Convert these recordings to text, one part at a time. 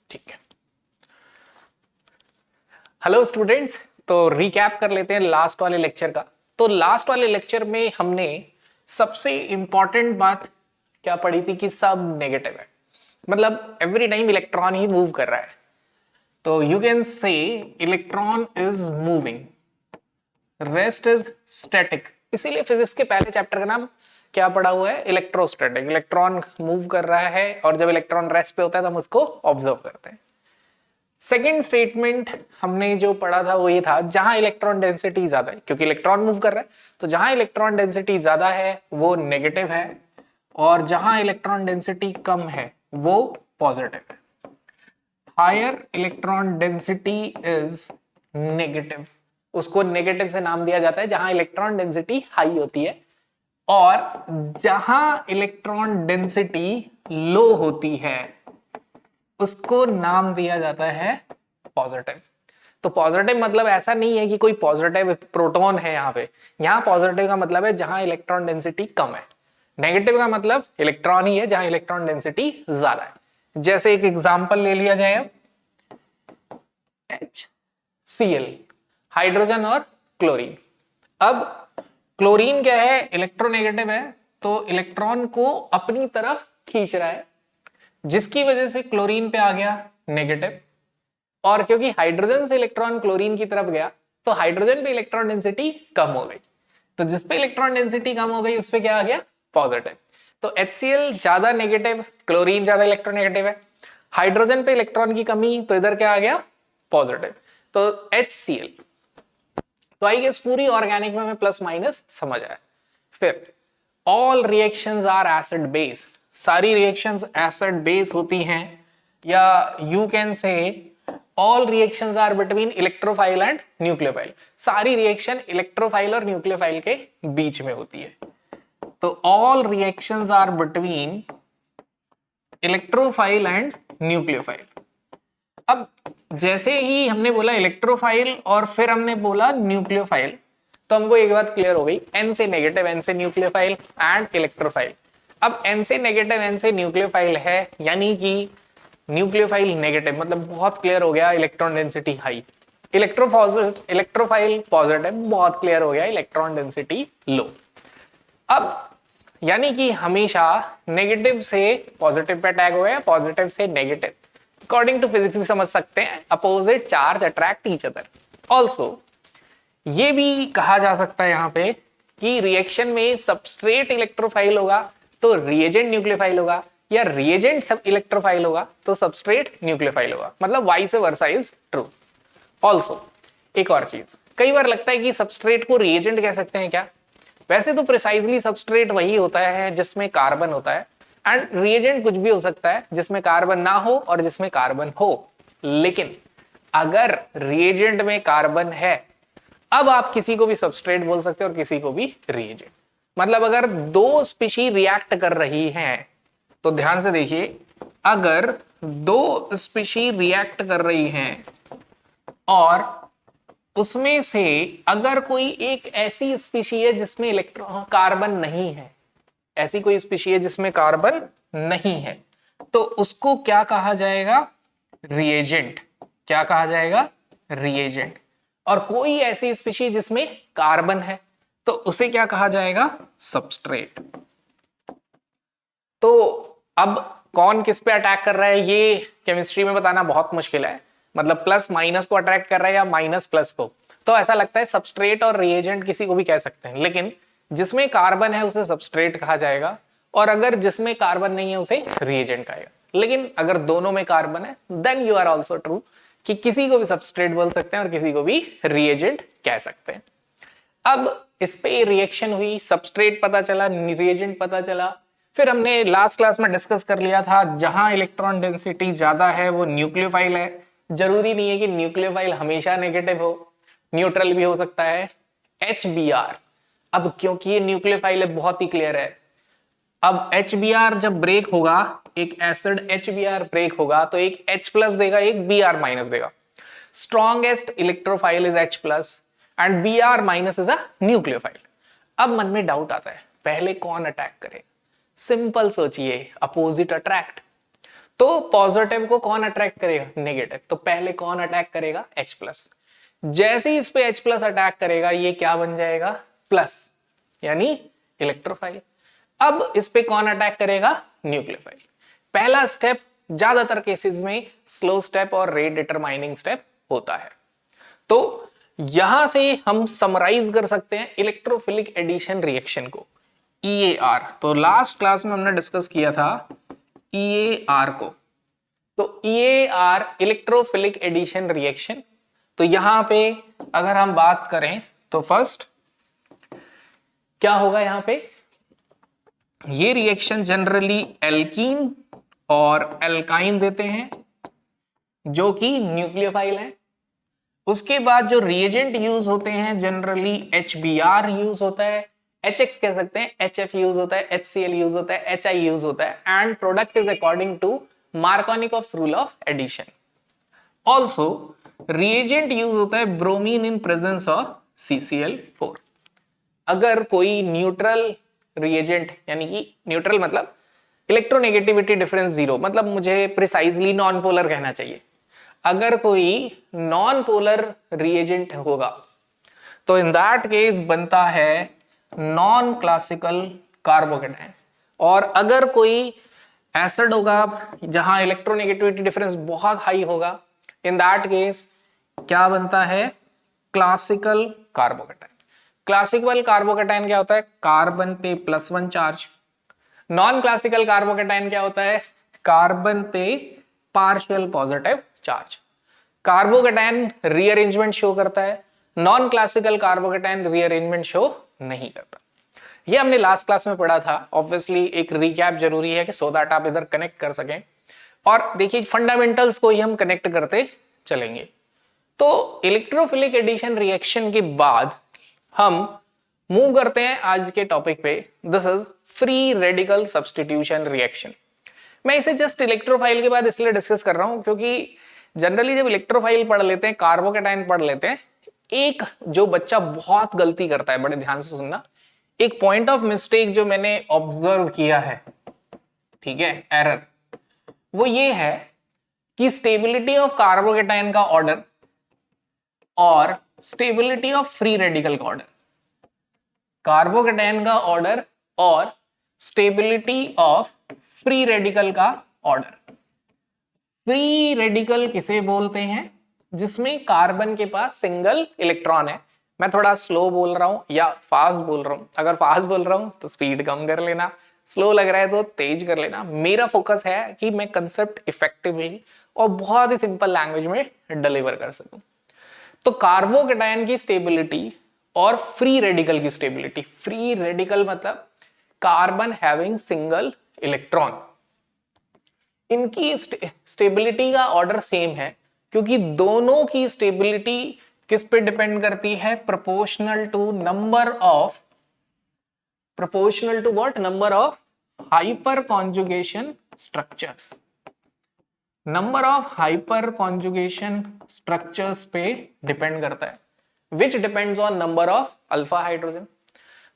ठीक है। Hello students, तो रिकैप कर लेते हैं लास्ट वाले लेक्चर का। तो लास्ट वाले लेक्चर में हमने सबसे इंपॉर्टेंट बात क्या पढ़ी थी कि सब नेगेटिव है, मतलब एवरी टाइम इलेक्ट्रॉन ही मूव कर रहा है। तो यू कैन से electron is moving, rest is static. इसीलिए फिजिक्स के पहले चैप्टर का नाम क्या पढ़ा हुआ है? इलेक्ट्रोस्टैटिक। इलेक्ट्रॉन मूव कर रहा है और जब इलेक्ट्रॉन रेस्ट पे होता है तो हम उसको ऑब्जर्व करते हैं। सेकेंड स्टेटमेंट हमने जो पढ़ा था वो ये था, जहां इलेक्ट्रॉन डेंसिटी ज्यादा है, क्योंकि इलेक्ट्रॉन मूव कर रहा है तो जहां इलेक्ट्रॉन डेंसिटी ज्यादा है वो नेगेटिव है और जहां इलेक्ट्रॉन डेंसिटी कम है वो पॉजिटिव है। Higher electron density is negative, उसको नेगेटिव से नाम दिया जाता है जहां इलेक्ट्रॉन डेंसिटी हाई होती है, और जहां इलेक्ट्रॉन डेंसिटी लो होती है उसको नाम दिया जाता है पॉजिटिव। तो पॉजिटिव मतलब ऐसा नहीं है कि कोई पॉजिटिव प्रोटॉन है यहाँ पॉजिटिव का मतलब है जहां इलेक्ट्रॉन डेंसिटी कम है। नेगेटिव का मतलब इलेक्ट्रॉन ही है जहां इलेक्ट्रॉन डेंसिटी ज्यादा है। जैसे एक एग्जांपल ले लिया जाए, HCl, हाइड्रोजन और क्लोरीन। अब क्लोरीन क्या है? इलेक्ट्रोनेगेटिव है, तो इलेक्ट्रॉन को अपनी तरफ खींच रहा है जिसकी वजह से क्लोरीन पे आ गया नेगेटिव, और क्योंकि हाइड्रोजन से इलेक्ट्रॉन क्लोरीन की तरफ गया तो हाइड्रोजन पे इलेक्ट्रॉन डेंसिटी कम हो गई, तो जिस पे इलेक्ट्रॉन डेंसिटी कम हो गई उस पे क्या आ गया? पॉजिटिव। तो HCl ज्यादा नेगेटिव, क्लोरीन ज्यादा इलेक्ट्रोनेगेटिव है। हाइड्रोजन पे इलेक्ट्रॉन की कमी तो इधर क्या आ गया? पॉजिटिव। तो HCl। तो आई गेस पूरी ऑर्गेनिक में प्लस माइनस समझ आया। फिर all reactions are acid base, सारी रिएक्शंस एसिड बेस होती हैं, या you can say all reactions are between electrophile and nucleophile. सारी रिएक्शन इलेक्ट्रोफाइल और न्यूक्लियोफाइल के बीच में होती है। तो all reactions are between electrophile and nucleophile. अब जैसे ही हमने बोला इलेक्ट्रोफाइल और फिर हमने बोला न्यूक्लियोफाइल, तो हमको एक बात क्लियर हो गई, N से नेगेटिव, N से न्यूक्लियोफाइल एंड इलेक्ट्रोफाइल। अब N से नेगेटिव, N से न्यूक्लियोफाइल है, यानी कि न्यूक्लियोफाइल नेगेटिव, मतलब बहुत क्लियर हो गया electron density high. Electrophile positive, बहुत क्लियर हो गया इलेक्ट्रॉन डेंसिटी लो। अब यानी कि हमेशा नेगेटिव से पॉजिटिव पे अटैक हो गया, पॉजिटिव से नेगेटिव। अकॉर्डिंग टू फिजिक्स भी समझ सकते हैं, opposite charge attract each other. Also ये भी कहा जा सकता है यहाँ पे कि रिएक्शन में सबस्ट्रेट इलेक्ट्रोफाइल होगा तो रिएजेंट न्यूक्लियोफाइल होगा, या रिएजेंट सब इलेक्ट्रोफाइल होगा तो सबस्ट्रेट न्यूक्लियोफाइल होगा, मतलब vice versa is true. Also एक और चीज, कई बार लगता है कि सबस्ट्रेट को रिएजेंट कह सकते हैं क्या? वैसे तो प्रिसाइजली सबस्ट्रेट वही होता है जिसमें कार्बन होता है, एंड रिएजेंट कुछ भी हो सकता है जिसमें कार्बन ना हो और जिसमें कार्बन हो। लेकिन अगर रिएजेंट में कार्बन है, अब आप किसी को भी सबस्ट्रेट बोल सकते हो और किसी को भी रिएजेंट। मतलब अगर दो स्पीशी रिएक्ट कर रही हैं, तो ध्यान से देखिए, अगर दो स्पीशी रिएक्ट कर रही हैं और उसमें से अगर कोई एक ऐसी स्पीशी है जिसमें इलेक्ट्रॉन कार्बन नहीं है, ऐसी कोई स्पीशी है जिसमें कार्बन नहीं है, तो उसको क्या कहा जाएगा? रिएजेंट। क्या कहा जाएगा? रिएजेंट। और कोई ऐसी स्पीशी जिसमें कार्बन है तो उसे क्या कहा जाएगा? सबस्ट्रेट। तो अब कौन किस पे अटैक कर रहा है ये केमिस्ट्री में बताना बहुत मुश्किल है, मतलब प्लस माइनस को अट्रैक्ट कर रहा है या माइनस प्लस को। तो ऐसा लगता है सबस्ट्रेट और रिएजेंट किसी को भी कह सकते हैं, लेकिन जिसमें कार्बन है उसे सबस्ट्रेट कहा जाएगा, और अगर जिसमें कार्बन नहीं है उसे रिएजेंट कहेगा। लेकिन अगर दोनों में कार्बन है then you are also true, कि किसी को भी सबस्ट्रेट बोल सकते हैं और किसी को भी रिएजेंट कह सकते हैं। अब इस पे रिएक्शन हुई, सबस्ट्रेट पता चला, रिएजेंट पता चला। फिर हमने लास्ट क्लास में डिस्कस कर लिया था जहां इलेक्ट्रॉन डेंसिटी ज्यादा है वो न्यूक्लियोफाइल है। जरूरी नहीं है कि न्यूक्लियोफाइल हमेशा नेगेटिव हो, न्यूट्रल भी हो सकता है। HBr, अब क्योंकि ये न्यूक्लियोफाइल है बहुत ही क्लियर है, अब HBr जब ब्रेक होगा, एक एसिड HBr ब्रेक होगा तो एक H प्लस देगा, एक Br माइनस देगा। Strongest electrophile is H plus and Br minus is a nucleophile. अब मन में डाउट आता है, पहले कौन अटैक करे? सिंपल सोचिए, अपोजिट अट्रैक्ट। तो पॉजिटिव को कौन अट्रैक्ट करेगा? नेगेटिव। तो पहले कौन अटैक करेगा? H plus. जैसे ही इस पे H प्लस अटैक करेगा ये क्या बन जाएगा? प्लस, यानी इलेक्ट्रोफाइल। अब इस पे कौन अटैक करेगा? न्यूक्लियोफाइल। पहला स्टेप ज्यादातर केसेस में स्लो स्टेप और रेट डिटरमाइनिंग स्टेप होता है। तो यहां से हम समराइज कर सकते हैं इलेक्ट्रोफिलिक एडिशन रिएक्शन को, EAR। तो लास्ट क्लास में हमने डिस्कस किया था EAR को। तो EAR इलेक्ट्रोफिलिक एडिशन रिएक्शन। तो यहां पे अगर हम बात करें तो फर्स्ट क्या होगा? यहां पे ये रिएक्शन जनरली एल्कीन और एल्काइन देते हैं जो कि न्यूक्लियोफाइल है। उसके बाद जो रिएजेंट यूज होते हैं जनरली HBr यूज होता है, HX कह सकते हैं, HF यूज होता है, HCl यूज होता है, HI यूज होता है, and product is according to Markovnikov's rule of addition. Also reagent use होता है bromine in presence of CCl4। अगर कोई न्यूट्रल रिएजेंट, यानी कि न्यूट्रल मतलब इलेक्ट्रोनेगेटिविटी डिफरेंस जीरो, मतलब मुझे प्रिसाइजली नॉन पोलर कहना चाहिए। अगर कोई नॉन पोलर रिएजेंट होगा तो इन दैट केस बनता है नॉन क्लासिकल कार्बोकेटाइन। और अगर कोई एसिड होगा जहां इलेक्ट्रोनेगेटिविटी डिफरेंस बहुत हाई होगा, इन दैट केस क्या बनता है? Classical carbocation. क्लासिकल कार्बोकेटाइन क्या होता है? कार्बन पे +1 चार्ज। नॉन क्लासिकल कार्बोकेटाइन क्या होता है? कार्बन पे partial positive charge. Carbocation rearrangement show करता है, non classical carbocation rearrangement show नहीं करता। ये हमने लास्ट क्लास में पढ़ा था। ऑब्वियसली एक रिकैप जरूरी है कि सो दैट आप इधर कनेक्ट कर सकें। और देखिए फंडामेंटल्स को ही हम कनेक्ट करते चलेंगे। तो इलेक्ट्रोफिलिक एडिशन रिएक्शन के बाद हम मूव करते हैं आज के टॉपिक पे। This is free radical substitution reaction. मैं इसे जस्ट इलेक्ट्रोफाइल के बाद इसलिए डिस्कस कर रहा हूं क्योंकि जनरली जब इलेक्ट्रोफाइल पढ़ लेते हैं, कार्बोकेटाइन पढ़ लेते हैं, एक जो बच्चा बहुत गलती करता है, बड़े ध्यान से सुनना, एक पॉइंट ऑफ मिस्टेक जो मैंने ऑब्जर्व किया है, ठीक है, एरर, वो ये है कि स्टेबिलिटी ऑफ कार्बोकेटाइन का ऑर्डर और स्टेबिलिटी ऑफ फ्री रेडिकल का ऑर्डर, कार्बोकेटाइन का ऑर्डर और स्टेबिलिटी ऑफ फ्री रेडिकल का ऑर्डर। फ्री रेडिकल किसे बोलते हैं? जिसमें कार्बन के पास सिंगल इलेक्ट्रॉन है। मैं थोड़ा स्लो बोल रहा हूं या फास्ट बोल रहा हूं, अगर फास्ट बोल रहा हूं तो स्पीड कम कर लेना, स्लो लग रहा है तो तेज कर लेना। मेरा फोकस है कि मैं कंसेप्ट इफेक्टिवली और बहुत ही सिंपल लैंग्वेज में डिलीवर कर सकूं। तो कार्बोकेटाइन की स्टेबिलिटी और फ्री रेडिकल की स्टेबिलिटी, फ्री रेडिकल मतलब कार्बन हैविंग सिंगल इलेक्ट्रॉन, इनकी स्टेबिलिटी का ऑर्डर सेम है क्योंकि दोनों की स्टेबिलिटी किस पे डिपेंड करती है? Proportional to what? Number of hyperconjugation structures. Number of hyperconjugation structures पे डिपेंड करता है, which depends on number of alpha hydrogen.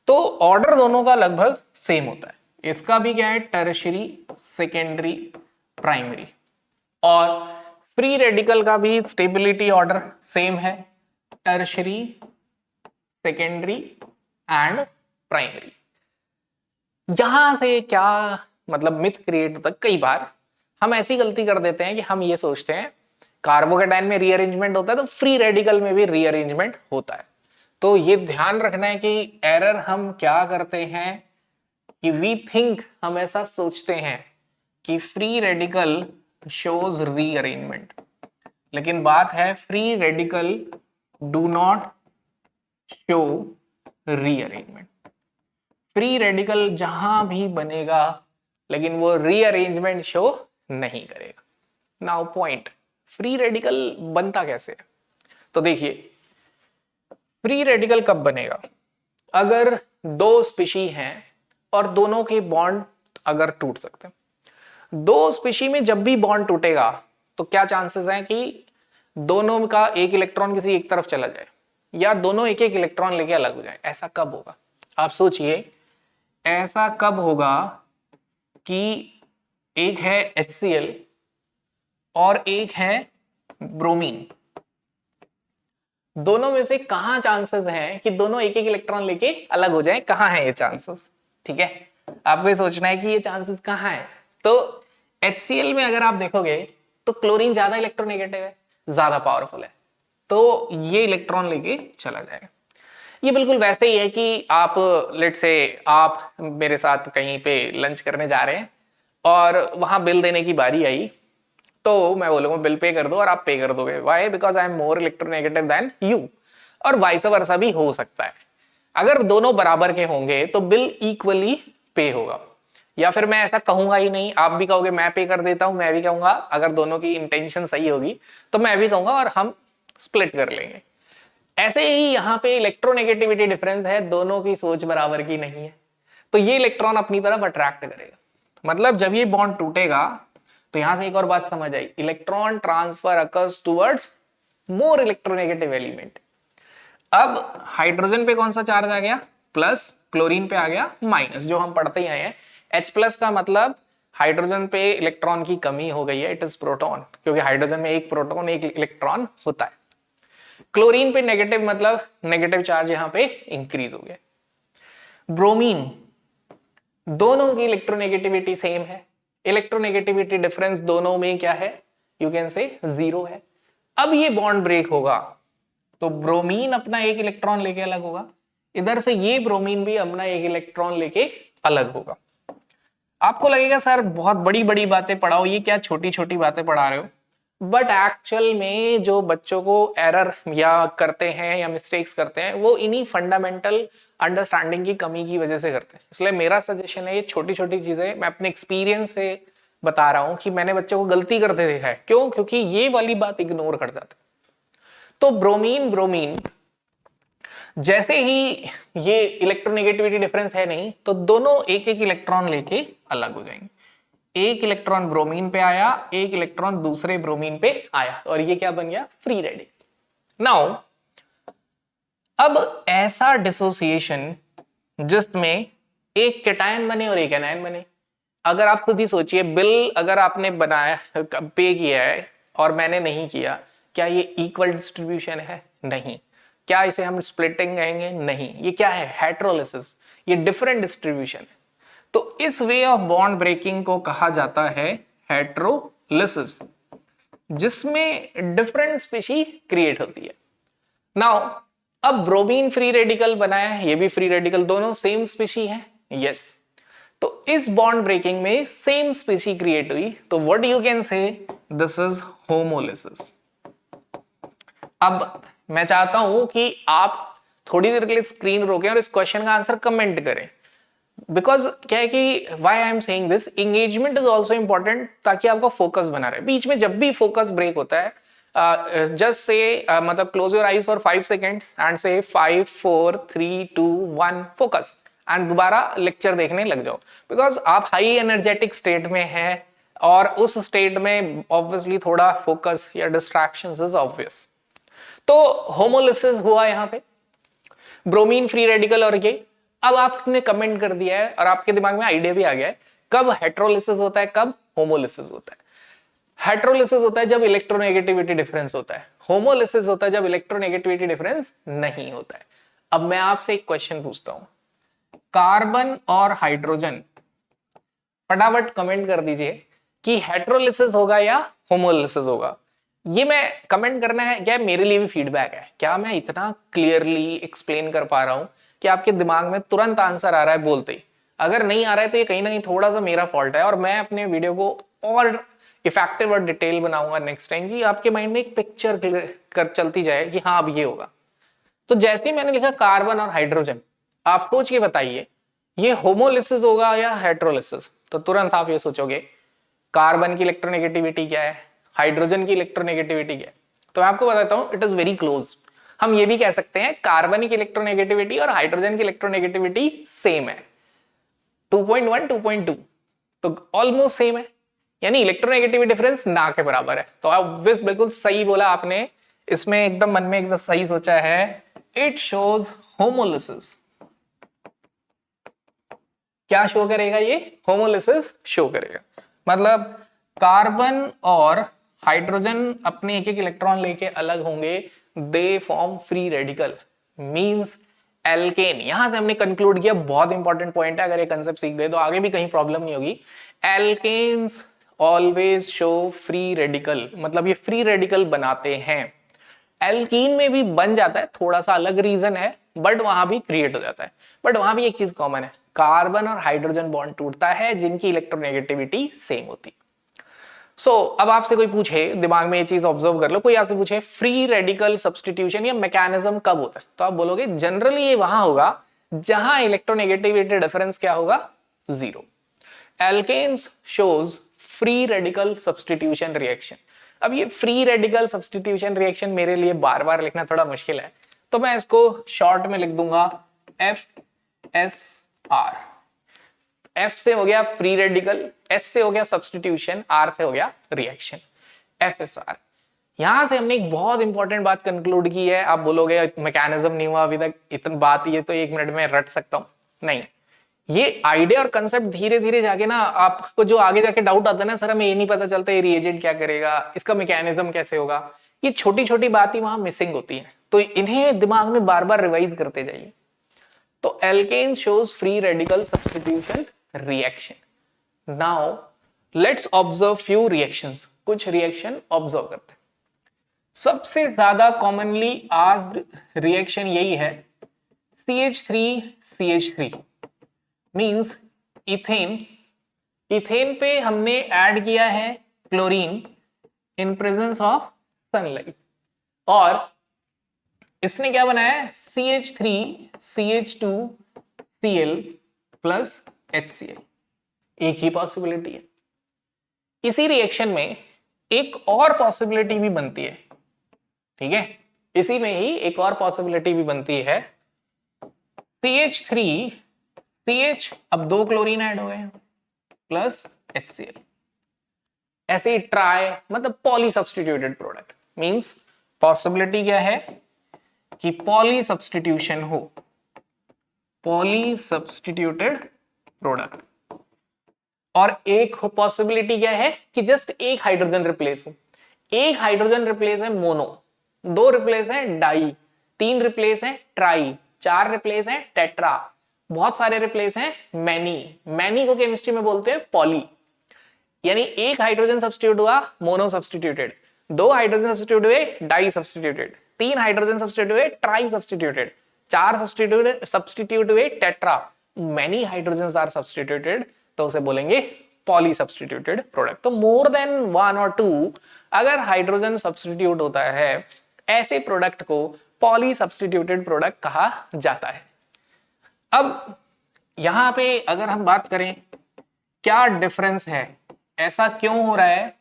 तो ऑर्डर दोनों का लगभग सेम होता है। इसका भी क्या है? Tertiary, secondary, primary. और फ्री रेडिकल का भी स्टेबिलिटी ऑर्डर सेम है, टर्शियरी, सेकेंडरी एंड प्राइमरी। यहां से क्या मतलब मिथ क्रिएट होता है? कई बार हम ऐसी गलती कर देते हैं कि हम ये सोचते हैं कार्बोकेटाइन में रीअरेंजमेंट होता है तो फ्री रेडिकल में भी रीअरेंजमेंट होता है। तो ये ध्यान रखना है कि एरर हम क्या करते हैं कि वी थिंक, हम ऐसा सोचते हैं कि फ्री रेडिकल शोज रीअरेंजमेंट, लेकिन बात है free radical do not show rearrangement. Free radical जहां भी बनेगा लेकिन वो रीअरेंजमेंट शो नहीं करेगा। नाउ पॉइंट, फ्री रेडिकल बनता कैसे है? तो देखिए फ्री रेडिकल कब बनेगा? अगर दो स्पीशी हैं और दोनों के बॉन्ड अगर टूट सकते हैं। दो स्पीशी में जब भी बॉन्ड टूटेगा तो क्या चांसेस हैं कि दोनों का एक इलेक्ट्रॉन किसी एक तरफ चला जाए या दोनों एक एक इलेक्ट्रॉन लेके अलग हो जाए। ऐसा कब होगा? आप सोचिए, ऐसा कब होगा कि एक है HCl और एक है ब्रोमीन, दोनों में से कहां चांसेस हैं कि दोनों एक एक इलेक्ट्रॉन लेके अलग हो जाएं? कहां है ये चांसेस? ठीक है, आपको ये सोचना है कि ये चांसेस कहां है। तो HCl में अगर आप देखोगे तो क्लोरीन ज्यादा इलेक्ट्रोनेगेटिव है, ज्यादा पावरफुल है, तो ये इलेक्ट्रॉन लेके चला जाएगा। ये बिल्कुल वैसे ही है कि आप लेट से आप मेरे साथ कहीं पे लंच करने जा रहे हैं और वहां बिल देने की बारी आई, तो मैं बोलूंगा बिल पे कर दो और आप पे कर दोगे। Why? Because I am more electronegative than you, और वाइस वर्सा भी हो सकता है। अगर दोनों बराबर के होंगे तो बिल इक्वली पे होगा, या फिर मैं ऐसा कहूंगा ही नहीं, आप भी कहोगे मैं पे कर देता हूं, मैं भी कहूंगा, अगर दोनों की इंटेंशन सही होगी तो मैं भी कहूंगा और हम स्प्लिट कर लेंगे। ऐसे ही यहाँ पे इलेक्ट्रोनेगेटिविटी डिफरेंस है, दोनों की सोच बराबर की नहीं है, तो ये इलेक्ट्रॉन अपनी तरफ अट्रैक्ट करेगा। मतलब जब ये बॉन्ड टूटेगा तो यहां से एक और बात समझ आई, electron transfer occurs towards more electronegative element. अब हाइड्रोजन पे कौन सा चार्ज आ गया? प्लस, क्लोरीन पे आ गया माइनस, जो हम पढ़ते ही आए हैं। H प्लस का मतलब हाइड्रोजन पे इलेक्ट्रॉन की कमी हो गई है, इट इज प्रोटॉन, क्योंकि हाइड्रोजन में एक प्रोटॉन एक इलेक्ट्रॉन होता है। क्लोरीन पे नेगेटिव मतलब नेगेटिव चार्ज यहां पे इंक्रीज हो गया। ब्रोमीन, दोनों की इलेक्ट्रोनेगेटिविटी सेम है, इलेक्ट्रोनेगेटिविटी डिफरेंस दोनों में क्या है? यू कैन से 0 है। अब ये बॉन्ड ब्रेक होगा तो ब्रोमीन अपना एक इलेक्ट्रॉन लेके अलग होगा, इधर से ये ब्रोमीन भी अपना एक इलेक्ट्रॉन लेके अलग होगा। आपको लगेगा सर बहुत बड़ी बड़ी बातें पढ़ाओ, ये क्या छोटी छोटी बातें पढ़ा रहे हो, बट एक्चुअल में जो बच्चों को एरर या करते हैं या मिस्टेक्स करते हैं वो इन्हीं फंडामेंटल अंडरस्टैंडिंग की कमी की वजह से करते हैं। इसलिए मेरा सजेशन है ये छोटी छोटी चीजें मैं अपने एक्सपीरियंस से बता रहा हूं कि मैंने बच्चों को गलती करते देखा है। क्यों? क्योंकि ये वाली बात इग्नोर कर जाते। तो ब्रोमीन ब्रोमीन जैसे ही ये इलेक्ट्रोनेगेटिविटी डिफरेंस है नहीं, तो दोनों एक एक इलेक्ट्रॉन लेके अलग हो जाएंगे। एक इलेक्ट्रॉन ब्रोमीन पे आया, एक इलेक्ट्रॉन दूसरे ब्रोमीन पे आया, और ये क्या बन गया? Free radical. नाउ अब ऐसा डिसोसिएशन जिसमें एक कैटायन बने और एक एनायन बने, अगर आप खुद ही सोचिए, बिल अगर आपने बनाया पे किया है और मैंने नहीं किया, क्या ये इक्वल डिस्ट्रीब्यूशन है? नहीं। क्या इसे हम स्प्लिटिंग कहेंगे? नहीं। ये क्या है? हेटेरोलिसिस, ये डिफरेंट डिस्ट्रीब्यूशन है। तो इस वे ऑफ बॉन्ड ब्रेकिंग को कहा जाता है हेटेरोलिसिस, जिसमें डिफरेंट स्पीशी क्रिएट होती है। नाउ अब ब्रोमीन फ्री रेडिकल बनाया है, ये भी फ्री रेडिकल, दोनों सेम स्पीशी है। यस, तो इस बॉन्ड ब्रेकिंग में सेम स्पीशी क्रिएट हुई, तो what you can say, this is homolysis. अब मैं चाहता हूं कि आप थोड़ी देर के लिए स्क्रीन रोकें और इस क्वेश्चन का आंसर कमेंट करें, बिकॉज क्या है कि why I am saying this, engagement is also important, ताकि आपका फोकस बना रहे। बीच में जब भी फोकस ब्रेक होता है, जस्ट से मतलब close your eyes for 5 seconds and से 5 4 3 2 1 फोकस, एंड दोबारा लेक्चर देखने लग जाओ, बिकॉज आप हाई एनर्जेटिक स्टेट में हैं और उस स्टेट में ऑब्वियसली थोड़ा फोकस या डिस्ट्रैक्शंस इज ऑब्वियस। तो होमोलिसिस हुआ यहां पे, ब्रोमीन फ्री रेडिकल और ये। अब आपने कमेंट कर दिया है और आपके दिमाग में आइडिया भी आ गया है, कब हेटेरोलिसिस होता है, कब होमोलिसिस होता है। हेटेरोलिसिस होता है जब इलेक्ट्रोनेगेटिविटी डिफरेंस होता है, होमोलिसिस होता है जब इलेक्ट्रोनेगेटिविटी डिफरेंस नहीं होता है। अब मैं आपसे एक क्वेश्चन पूछता हूं, कार्बन और हाइड्रोजन, फटाफट कमेंट कर दीजिए कि हेटेरोलिसिस होगा या होमोलिसिस होगा। ये मैं कमेंट करना है क्या, मेरे लिए भी फीडबैक है, क्या मैं इतना क्लियरली एक्सप्लेन कर पा रहा हूं कि आपके दिमाग में तुरंत आंसर आ रहा है बोलते ही? अगर नहीं आ रहा है तो ये कहीं ना कहीं थोड़ा सा मेरा फॉल्ट है, और मैं अपने वीडियो को और इफेक्टिव और डिटेल बनाऊंगा नेक्स्ट टाइम, कि आपके माइंड में एक पिक्चर कर चलती जाए कि हाँ अब ये होगा। तो जैसे ही मैंने लिखा कार्बन और हाइड्रोजन, आप सोच के बताइए ये होमोलिसिस होगा या हेटेरोलिसिस। तो तुरंत आप ये सोचोगे कार्बन की इलेक्ट्रोनेगेटिविटी क्या है, हाइड्रोजन की इलेक्ट्रोनेगेटिविटी क्या है। तो मैं आपको बताता हूं, इट इज वेरी क्लोज। हम ये भी कह सकते हैं कार्बन की इलेक्ट्रोनेगेटिविटी और हाइड्रोजन की इलेक्ट्रोनेगेटिविटी सेम है, 2.1 2.2, तो ऑलमोस्ट सेम है, यानी इलेक्ट्रोनेगेटिविटी डिफरेंस ना के बराबर है। तो ऑब्वियस बिल्कुल सही बोला आपने, इसमें एकदम मन में एकदम सही सोचा है, इट शोज होमोलिसिस। क्या शो करेगा? ये होमोलिसिस शो करेगा। मतलब कार्बन और हाइड्रोजन अपने एक एक इलेक्ट्रॉन लेके अलग होंगे, they form free radical, means alkane. यहां से हमने कंक्लूड किया, बहुत इंपॉर्टेंट पॉइंट है, अगर ये कंसेप्ट सीख गए तो आगे भी कहीं प्रॉब्लम नहीं होगी। Alkanes always show free radical, मतलब ये फ्री रेडिकल बनाते हैं। एल्कीन में भी बन जाता है, थोड़ा सा अलग रीजन है, बट वहां भी क्रिएट हो जाता है। बट वहां भी एक चीज कॉमन है, कार्बन और हाइड्रोजन बॉन्ड टूटता है जिनकी इलेक्ट्रोनेगेटिविटी सेम होती है। अब आपसे कोई पूछे, दिमाग में ये चीज ऑब्जर्व कर लो, कोई आपसे पूछे फ्री रेडिकल सब्सटीट्यूशन या मैकेनिज्म कब होता है, तो आप बोलोगे जनरली ये वहां होगा जहां इलेक्ट्रोनेगेटिविटी डिफरेंस क्या होगा, 0। Alkanes shows free radical substitution reaction. अब ये फ्री रेडिकल सब्सटीट्यूशन रिएक्शन मेरे लिए बार बार लिखना थोड़ा मुश्किल है, तो मैं इसको शॉर्ट में लिख दूंगा FSR। F से हो गया फ्री रेडिकल, S से हो गया सब्सटीट्यूशन, R से हो गया रिएक्शन, FSR। यहां से हमने एक बहुत इंपॉर्टेंट बात कंक्लूड की है। आप बोलोगे मैकेनिज्म नहीं हुआ अभी तक, इतनी बात ये तो 1 मिनट में रट सकता हूं, नहीं, ये आइडिया और कंसेप्ट धीरे धीरे जाके ना, आपको जो आगे जाके डाउट आता है ना, सर हमें ये नहीं पता चलता ये रिएजेंट क्या करेगा, इसका मैकेनिज्म कैसे होगा, ये छोटी छोटी बात ही वहां मिसिंग होती है, तो इन्हें दिमाग में बार बार रिवाइज करते जाइए। तो alkane shows free radical substitution reaction. Now let's observe few reactions, कुछ रिएक्शन ऑब्जर्व करते हैं। सबसे ज्यादा कॉमनली आस्क्ड रिएक्शन यही है, CH3CH3 मीन्स इथेन। इथेन पे हमने ऐड किया है chlorine in presence of sunlight, और इसने क्या बनाया है, CH3CH2Cl प्लस HCl। एक ही पॉसिबिलिटी है। इसी रिएक्शन में एक और पॉसिबिलिटी भी बनती है, ठीक है, इसी में ही एक और पॉसिबिलिटी भी बनती है, CH3CH, अब 2 क्लोरीन ऐड हो गए प्लस HCl, ऐसे ही ट्राई, मतलब poly substituted product. Means possibility क्या है कि पॉली सब्स्टिट्यूशन हो, पॉली सब्स्टिट्यूटेड प्रोडक्ट, और एक पॉसिबिलिटी क्या है कि जस्ट एक हाइड्रोजन रिप्लेस हो। एक हाइड्रोजन रिप्लेस है मोनो, 2 रिप्लेस है डाई, 3 रिप्लेस है ट्राई, 4 रिप्लेस है टेट्रा, बहुत सारे रिप्लेस हैं मैनी। मैनी को केमिस्ट्री में बोलते हैं पॉली, यानी एक हाइड्रोजन सब्स्टिट्यूट हुआ मोनो सब्स्टिट्यूटेड, 2 हाइड्रोजन सब्स्टिट्यूट हुए डाई सब्स्टिट्यूटेड, 3 हाइड्रोजन सब्स्टिट्यूट हुए ट्राई सब्स्टिट्यूटेड, 4 सब्स्टिट्यूट हुए tetra, many hydrogen are substituted, तो उसे बोलेंगे पॉली सब्स्टिट्यूटेड प्रोडक्ट। तो मोर देन 1 और 2 अगर हाइड्रोजन सब्स्टिट्यूट होता है, ऐसे प्रोडक्ट को पॉली सब्स्टिट्यूटेड प्रोडक्ट कहा जाता है। अब यहां पे अगर हम बात करें क्या डिफरेंस है, ऐसा क्यों हो रहा है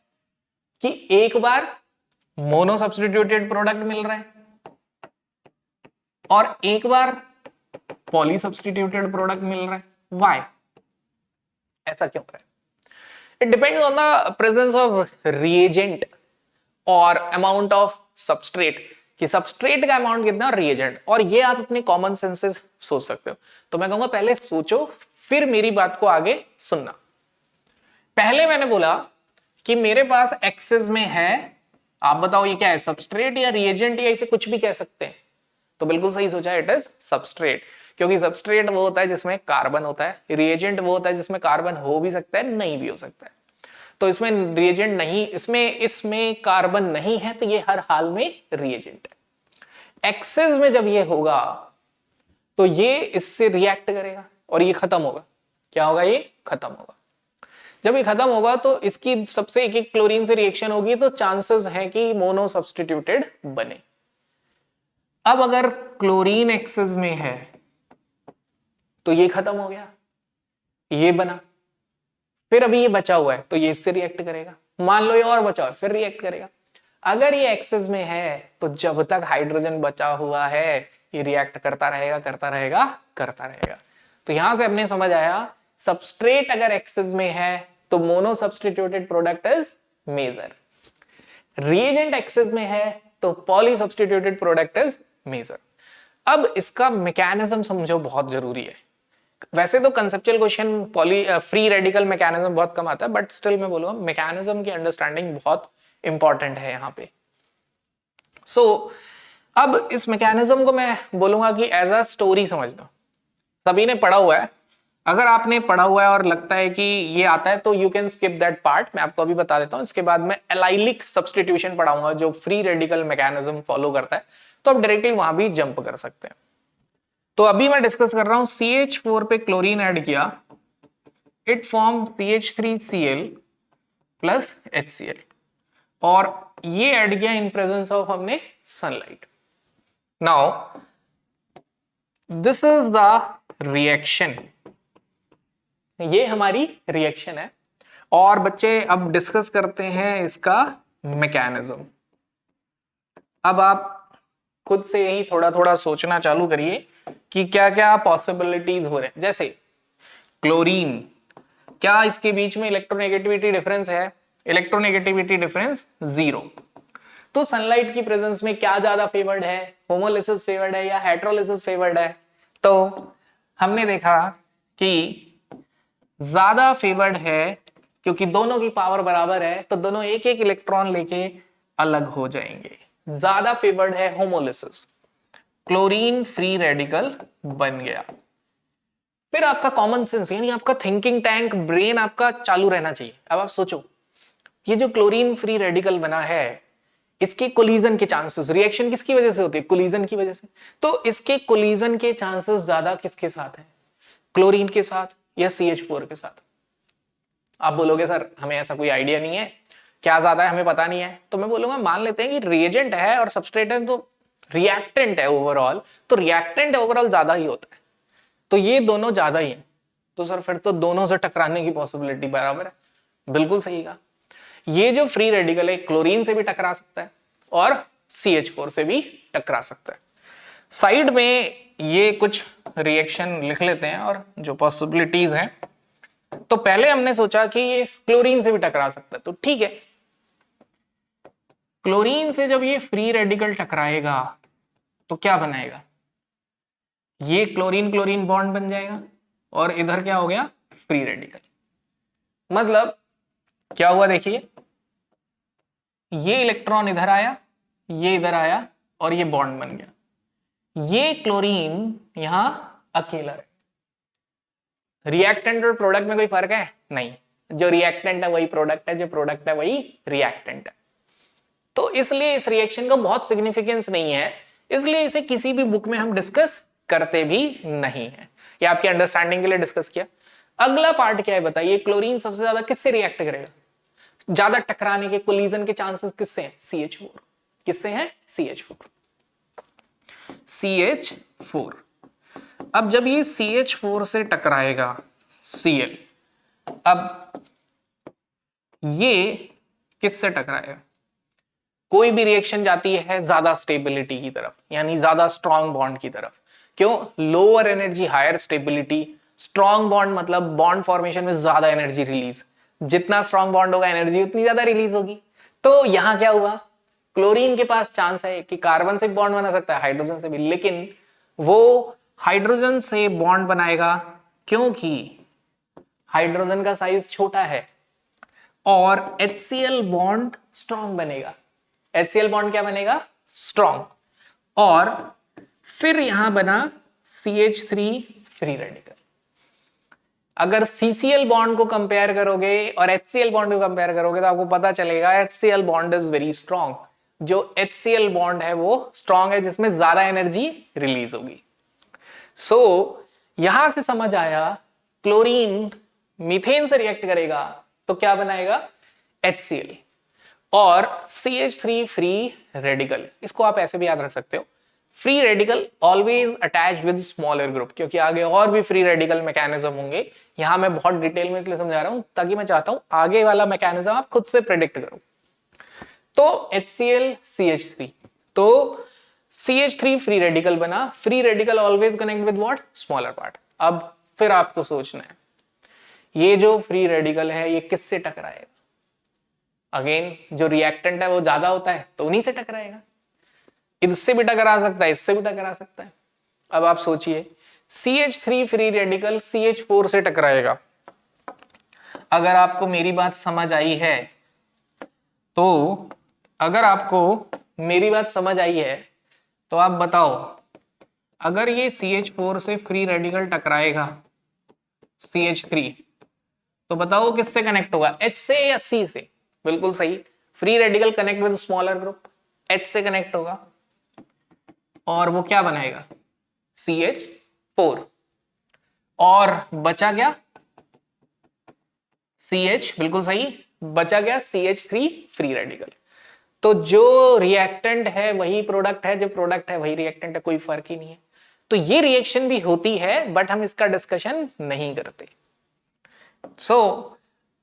कि एक बार मोनो सब्स्टिट्यूटेड प्रोडक्ट मिल रहा है और एक बार पॉली सब्स्टिट्यूटेड प्रोडक्ट मिल रहा है, व्हाई, ऐसा क्यों हो रहा है? It depends on the presence of reagent और अमाउंट ऑफ सबस्ट्रेट, कि सबस्ट्रेट का अमाउंट कितना और रिएजेंट, और ये आप अपने कॉमन सेंस से सोच सकते हो। तो मैं कहूंगा पहले सोचो फिर मेरी बात को आगे सुनना। पहले मैंने बोला कि मेरे पास एक्सेस में है, आप बताओ ये क्या है, सबस्ट्रेट या रिएजेंट या इसे कुछ भी कह सकते हैं, तो बिल्कुल सही सोचा, इट इज सबस्ट्रेट, क्योंकि सबस्ट्रेट वो होता है जिसमें कार्बन होता है, रिएजेंट वो होता है जिसमें कार्बन हो भी सकता है नहीं भी हो सकता है। तो इसमें रिएजेंट नहीं, इसमें कार्बन नहीं है, तो ये हर हाल में रिएजेंट है। एक्सेस में जब ये होगा तो ये इससे रिएक्ट करेगा और ये खत्म होगा। क्या होगा, ये खत्म होगा। जब ये खत्म होगा तो इसकी सबसे एक एक क्लोरीन से रिएक्शन होगी, तो चांसेस है कि मोनो सब्स्टिट्यूटेड बने। अब अगर क्लोरीन एक्सेस में है तो ये खत्म हो गया, ये बना, फिर अभी ये बचा हुआ है तो ये इससे रिएक्ट करेगा, मान लो ये और बचा हुआ है फिर रिएक्ट करेगा। अगर ये एक्सेस में है तो जब तक हाइड्रोजन बचा हुआ है ये रिएक्ट करता रहेगा करता रहेगा करता रहेगा। तो यहां से अपने समझ आया, सबस्ट्रेट अगर एक्सेस में है तो mono substituted product is major, reagent excess में है तो poly substituted product is major. अब इसका मैकेनिज्म समझो, बहुत जरूरी है। वैसे तो conceptual question poly free radical mechanism बहुत कम आता है, बट स्टिल मैं बोलूंगा मैकेनिज्म की अंडरस्टैंडिंग बहुत इंपॉर्टेंट है यहाँ पे। सो अब इस मैकेनिज्म को मैं बोलूंगा कि एज अ स्टोरी समझ लो। सभी ने पढ़ा हुआ है, अगर आपने पढ़ा हुआ है और लगता है कि ये आता है तो you can skip that part, मैं आपको अभी बता देता हूँ। इसके बाद मैं एलाइलिक सब्स्टिट्यूशन पढ़ाऊंगा जो फ्री रेडिकल मैकेनिज्म फॉलो करता है, तो आप डायरेक्टली वहां भी जंप कर सकते हैं। तो अभी मैं डिस्कस कर रहा हूं CH4 पे क्लोरीन ऐड किया, it form CH3Cl plus HCl, और ये ऐड किया इन प्रेजेंस ऑफ हमने sunlight. Now this is the reaction, ये हमारी रिएक्शन है। और बच्चे अब डिस्कस करते हैं इसका मैकेनिज्म। अब आप खुद से ही थोड़ा थोड़ा सोचना चालू करिए कि क्या क्या पॉसिबिलिटीज हो रहे हैं। जैसे क्लोरीन, क्या इसके बीच में इलेक्ट्रोनेगेटिविटी डिफरेंस है? Electronegativity difference 0। तो सनलाइट की प्रेजेंस में क्या ज्यादा फेवर्ड है, होमोलिसिस फेवर्ड है या हेटेरोलिसिस फेवर्ड है? तो हमने देखा कि ज्यादा फेवर्ड है, क्योंकि दोनों की पावर बराबर है तो दोनों एक एक इलेक्ट्रॉन लेके अलग हो जाएंगे। ज्यादा फेवर्ड है होमोलिसिस, क्लोरीन फ्री रेडिकल बन गया। फिर आपका कॉमन सेंस यानी आपका थिंकिंग टैंक, ब्रेन आपका चालू रहना चाहिए। अब आप सोचो, ये जो क्लोरीन फ्री रेडिकल बना है, इसके कोलिजन के चांसेस, रिएक्शन किसकी वजह से होती है? कोलिजन की वजह से। तो इसके कोलिजन के चांसेस ज्यादा किसके साथ हैं? क्लोरीन के साथ या CH4 के साथ? आप बोलोगे सर हमें ऐसा कोई आइडिया नहीं है, क्या ज्यादा है हमें पता नहीं है। तो मैं बोलूंगा मान लेते हैं कि रिएजेंट है और सबस्ट्रेट है, तो रिएक्टेंट है ओवरऑल, तो रिएक्टेंट ओवरऑल ज्यादा ही होता है, तो ये दोनों ज्यादा ही है। तो सर फिर तो दोनों से टकराने की पॉसिबिलिटी बराबर है। बिल्कुल सही कहा। ये जो फ्री रेडिकल है क्लोरीन से भी टकरा सकता है और CH4 से भी टकरा सकता है। साइड में ये कुछ रिएक्शन लिख लेते हैं और जो पॉसिबिलिटीज हैं। तो पहले हमने सोचा कि ये क्लोरीन से भी टकरा सकता है, तो ठीक है, क्लोरीन से जब ये फ्री रेडिकल टकराएगा तो क्या बनाएगा? ये क्लोरीन क्लोरीन बॉन्ड बन जाएगा और इधर क्या हो गया? Free radical. मतलब क्या हुआ देखिए, ये इलेक्ट्रॉन इधर आया, ये इधर आया और ये बॉन्ड बन गया। ये क्लोरीन यहां अकेला है। रिएक्टेंट और प्रोडक्ट में कोई फर्क है? नहीं, जो रिएक्टेंट है वही प्रोडक्ट है, जो प्रोडक्ट है वही रिएक्टेंट है। तो इसलिए इस रिएक्शन का बहुत सिग्निफिकेंस नहीं है, इसलिए इसे किसी भी बुक में हम डिस्कस करते भी नहीं है। ये आपके अंडरस्टैंडिंग के लिए डिस्कस किया। अगला पार्ट क्या है बताइए, क्लोरीन सबसे ज्यादा किससे रिएक्ट करेगा? ज्यादा टकराने के, कोलिजन के चांसेस किससे हैं? CH4। किससे हैं? CH4। CH4। अब जब ये CH4 से टकराएगा Cl, अब ये किससे टकराएगा? कोई भी रिएक्शन जाती है ज्यादा स्टेबिलिटी की तरफ, यानी ज्यादा स्ट्रॉन्ग बॉन्ड की तरफ। क्यों? Lower energy higher stability. Strong bond मतलब बॉन्ड फॉर्मेशन में ज्यादा एनर्जी रिलीज, जितना स्ट्रॉन्ग बॉन्ड होगा एनर्जी उतनी ज्यादा रिलीज होगी। तो यहां क्या हुआ, क्लोरीन के पास चांस है कि कार्बन से बॉन्ड बना सकता है, हाइड्रोजन से भी, लेकिन वो हाइड्रोजन से बॉन्ड बनाएगा क्योंकि हाइड्रोजन का साइज छोटा है और HCl बॉन्ड स्ट्रॉन्ग बनेगा। HCl बॉन्ड क्या बनेगा? स्ट्रॉन्ग। और फिर यहां बना CH3 फ्री रेडिकल। अगर CCl बॉन्ड को कंपेयर करोगे और HCl बॉन्ड को कंपेयर करोगे तो आपको पता चलेगा HCl bond is very strong. जो HCl बॉन्ड है वो स्ट्रॉन्ग है, जिसमें ज्यादा एनर्जी रिलीज होगी। सो यहां से समझ आया, क्लोरीन मीथेन से रिएक्ट करेगा तो क्या बनाएगा? HCl और CH3 फ्री रेडिकल। इसको आप ऐसे भी याद रख सकते हो, free radical always attached with smaller group, क्योंकि आगे और भी फ्री रेडिकल मैकेनिज्म होंगे। यहां मैं बहुत डिटेल में इसलिए समझा रहा हूं ताकि मैं चाहता हूं आगे वाला मैकेनिज्म आप खुद से प्रेडिक्ट करो। तो HCl CH3, तो CH3 फ्री रेडिकल बना। Free radical always connect with what? Smaller part. अब फिर आपको सोचना है, ये जो फ्री रेडिकल है ये किससे टकराएगा? अगेन जो रिएक्टेंट है वो ज्यादा होता है तो उन्हीं से टकराएगा। इससे भी टकरा सकता है, इससे भी टकरा सकता है। अब आप सोचिए, CH3 फ्री रेडिकल CH4 से टकराएगा। अगर आपको मेरी बात समझ आई है तो अगर आपको मेरी बात समझ आई है तो आप बताओ, अगर ये CH4 से फ्री रेडिकल टकराएगा CH3, तो बताओ किससे कनेक्ट होगा, H से या C से? बिल्कुल सही, free radical connect with smaller group, H से कनेक्ट होगा और वो क्या बनाएगा, CH4। और बचा क्या, CH, बिल्कुल सही, बचा गया CH3 फ्री रेडिकल। तो जो रिएक्टेंट है वही प्रोडक्ट है, जो प्रोडक्ट है वही रिएक्टेंट है, कोई फर्क ही नहीं है। तो ये रिएक्शन भी होती है बट हम इसका डिस्कशन नहीं करते। सो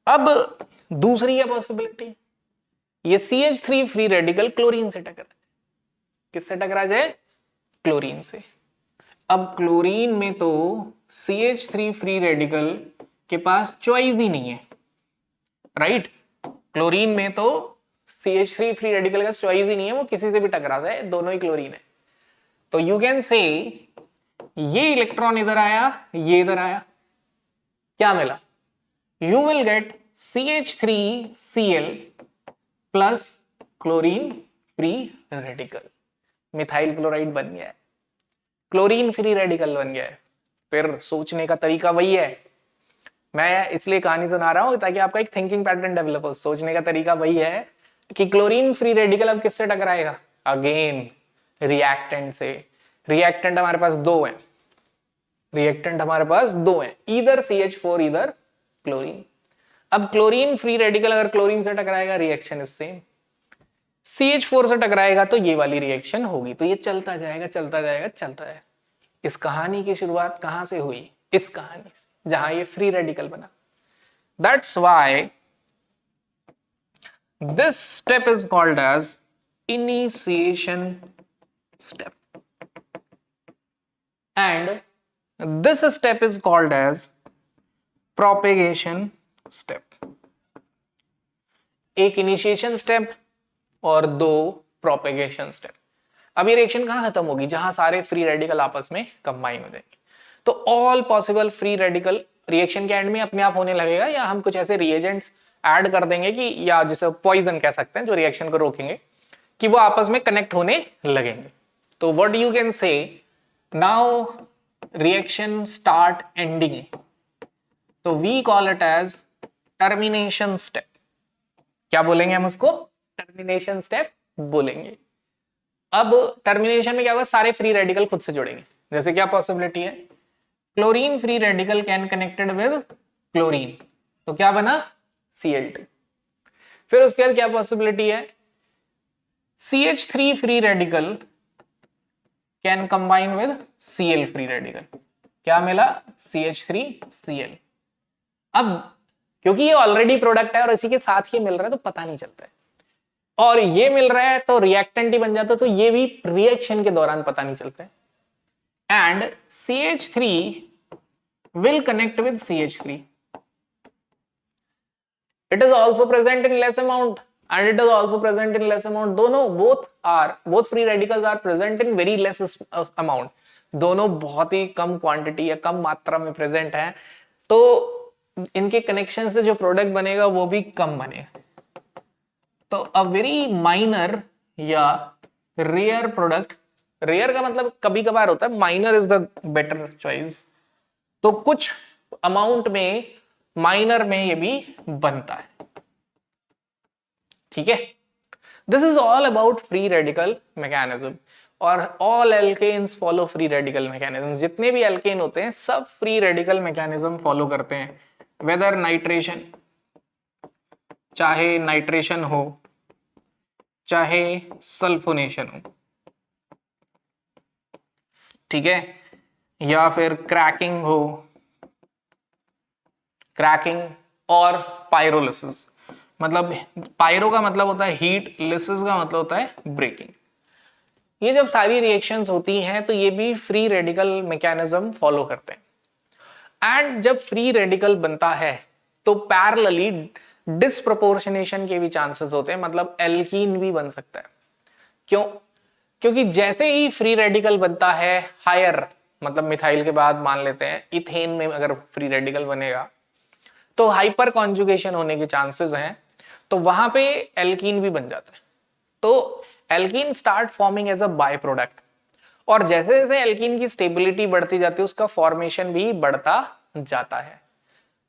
अब दूसरी है पॉसिबिलिटी, ये CH3 फ्री रेडिकल क्लोरीन से टकरा, किससे टकरा जाए, क्लोरीन से। अब क्लोरीन में तो CH3 फ्री रेडिकल के पास चॉइस ही नहीं है, राइट? क्लोरीन में तो CH3 फ्री रेडिकल का चॉइस ही नहीं है, वो किसी से भी टकरा जाए, दोनों ही क्लोरीन है। तो यू कैन से ये इलेक्ट्रॉन इधर आया, ये इधर आया, क्या मिला, you will get CH3Cl plus chlorine free radical, methyl chloride बन गया है, क्लोरीन फ्री रेडिकल बन गया है। फिर सोचने का तरीका वही है, मैं इसलिए कहानी सुना रहा हूं ताकि आपका एक थिंकिंग पैटर्न डेवलप हो। सोचने का तरीका वही है कि क्लोरीन फ्री रेडिकल अब किससे टकराएगा, अगेन रिएक्टेंट से। रिएक्टेंट हमारे पास दो हैं, रिएक्टेंट हमारे पास दो हैं, इधर CH4 इधर क्लोरीन। अब क्लोरीन फ्री रेडिकल अगर क्लोरीन से टकराएगा, रिएक्शन इज सेम। CH4 से टकराएगा तो ये वाली रिएक्शन होगी। तो ये चलता जाएगा चलता जाएगा चलता जाएगा। इस कहानी की शुरुआत कहां से हुई, इस कहानी से, जहां ये फ्री रेडिकल बना। That's why this step is called as initiation step and this step is called as propagation step। एक इनिशिएशन स्टेप और दो प्रोपेगेशन स्टेप। अब ये रिएक्शन कहां खत्म होगी, जहां सारे फ्री रेडिकल आपस में कंबाइन हो जाएंगे। तो all possible free radical reaction के एंड में अपने आप होने लगेगा, या हम कुछ ऐसे रिएजेंट्स ऐड कर देंगे कि, या जिसे पॉइजन कह सकते हैं, जो रिएक्शन को रोकेंगे, कि वो आपस में कनेक्ट होने लगेंगे। तो what you can say, now reaction start ending, तो we call it as termination step. क्या बोलेंगे हम उसको, टर्मिनेशन स्टेप बोलेंगे। अब टर्मिनेशन में क्या होगा, सारे फ्री रेडिकल खुद से जुड़ेंगे। जैसे क्या पॉसिबिलिटी है, chlorine free radical can connected with chlorine, तो क्या बना, Cl2। फिर उसके बाद क्या पॉसिबिलिटी है, CH3 free radical can combine with Cl free radical, क्या मिला, CH3Cl। अब क्योंकि ये ऑलरेडी प्रोडक्ट है और इसी के साथ ये मिल रहा है तो पता नहीं चलता है, और ये मिल रहा है तो रिएक्टेंट ही बन जाता है, तो ये भी रिएक्शन के दौरान पता नहीं चलता है। And CH3 will connect with CH3, it is also present in less amount and it is also present in less amount, दोनों both free radicals are present in very less amount, दोनों बहुत ही कम quantity या कम मात्रा में present हैं, तो इनके connection से जो प्रोडक्ट बनेगा वो भी कम बनेगा। तो अ वेरी माइनर या रेयर प्रोडक्ट, रेयर का मतलब कभी कभार होता है, minor is the better choice, तो कुछ अमाउंट में माइनर में ये भी बनता है, ठीक है। This is all about free radical mechanism, और all alkanes follow free radical mechanism. जितने भी एल्केन होते हैं सब फ्री रेडिकल मैकेनिज्म फॉलो करते हैं, वेदर नाइट्रेशन, चाहे नाइट्रेशन हो चाहे सल्फोनेशन हो, ठीक है, या फिर क्रैकिंग हो, क्रैकिंग और पायरोलिसिस। मतलब पायरो का मतलब होता है हीट, लिसिस का मतलब होता है ब्रेकिंग। ये जब सारी रिएक्शंस होती हैं तो ये भी फ्री रेडिकल मैकेनिज्म फॉलो करते हैं। एंड जब फ्री रेडिकल बनता है तो पैरेलली डिस्प्रोपोर्शनेशन के भी चांसेस होते हैं, मतलब एल्कीन भी बन सकता है। क्यों? क्योंकि जैसे ही फ्री रेडिकल बनता है हायर, मतलब मिथाइल के बाद मान लेते हैं इथेन में अगर फ्री रेडिकल बनेगा तो हाइपर कॉन्जुगेशन होने के चांसेस हैं, तो वहां पे एल्कीन भी बन जाता है। तो alkene start forming as a by product, और जैसे जैसे एल्कीन की स्टेबिलिटी बढ़ती जाती है उसका फॉर्मेशन भी बढ़ता जाता है।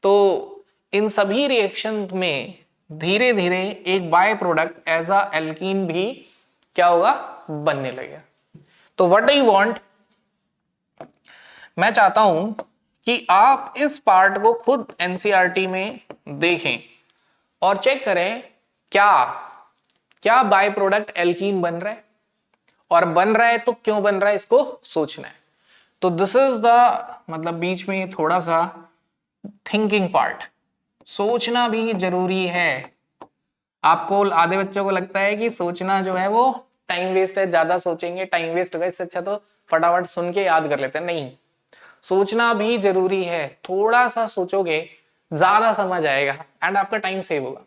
तो इन सभी रिएक्शन में धीरे धीरे एक by product as a alkene भी क्या होगा, बनने लगेगा। तो व्हाट आई वांट, मैं चाहता हूं कि आप इस पार्ट को खुद एनसीईआरटी में देखें और चेक करें क्या क्या बाय प्रोडक्ट एल्कीन बन रहा है, और बन रहा है तो क्यों बन रहा है इसको सोचना है। तो दिस इज द मतलब बीच में थोड़ा सा थिंकिंग पार्ट, सोचना भी जरूरी है। आपको आधे बच्चों को लगता है कि सोचना जो है वो टाइम वेस्ट है, ज्यादा सोचेंगे टाइम वेस्ट होगा, इससे अच्छा तो फटाफट सुन के याद कर लेते हैं। नहीं, सोचना भी जरूरी है, थोड़ा सा सोचोगे ज्यादा समझ आएगा एंड आपका टाइम सेव होगा।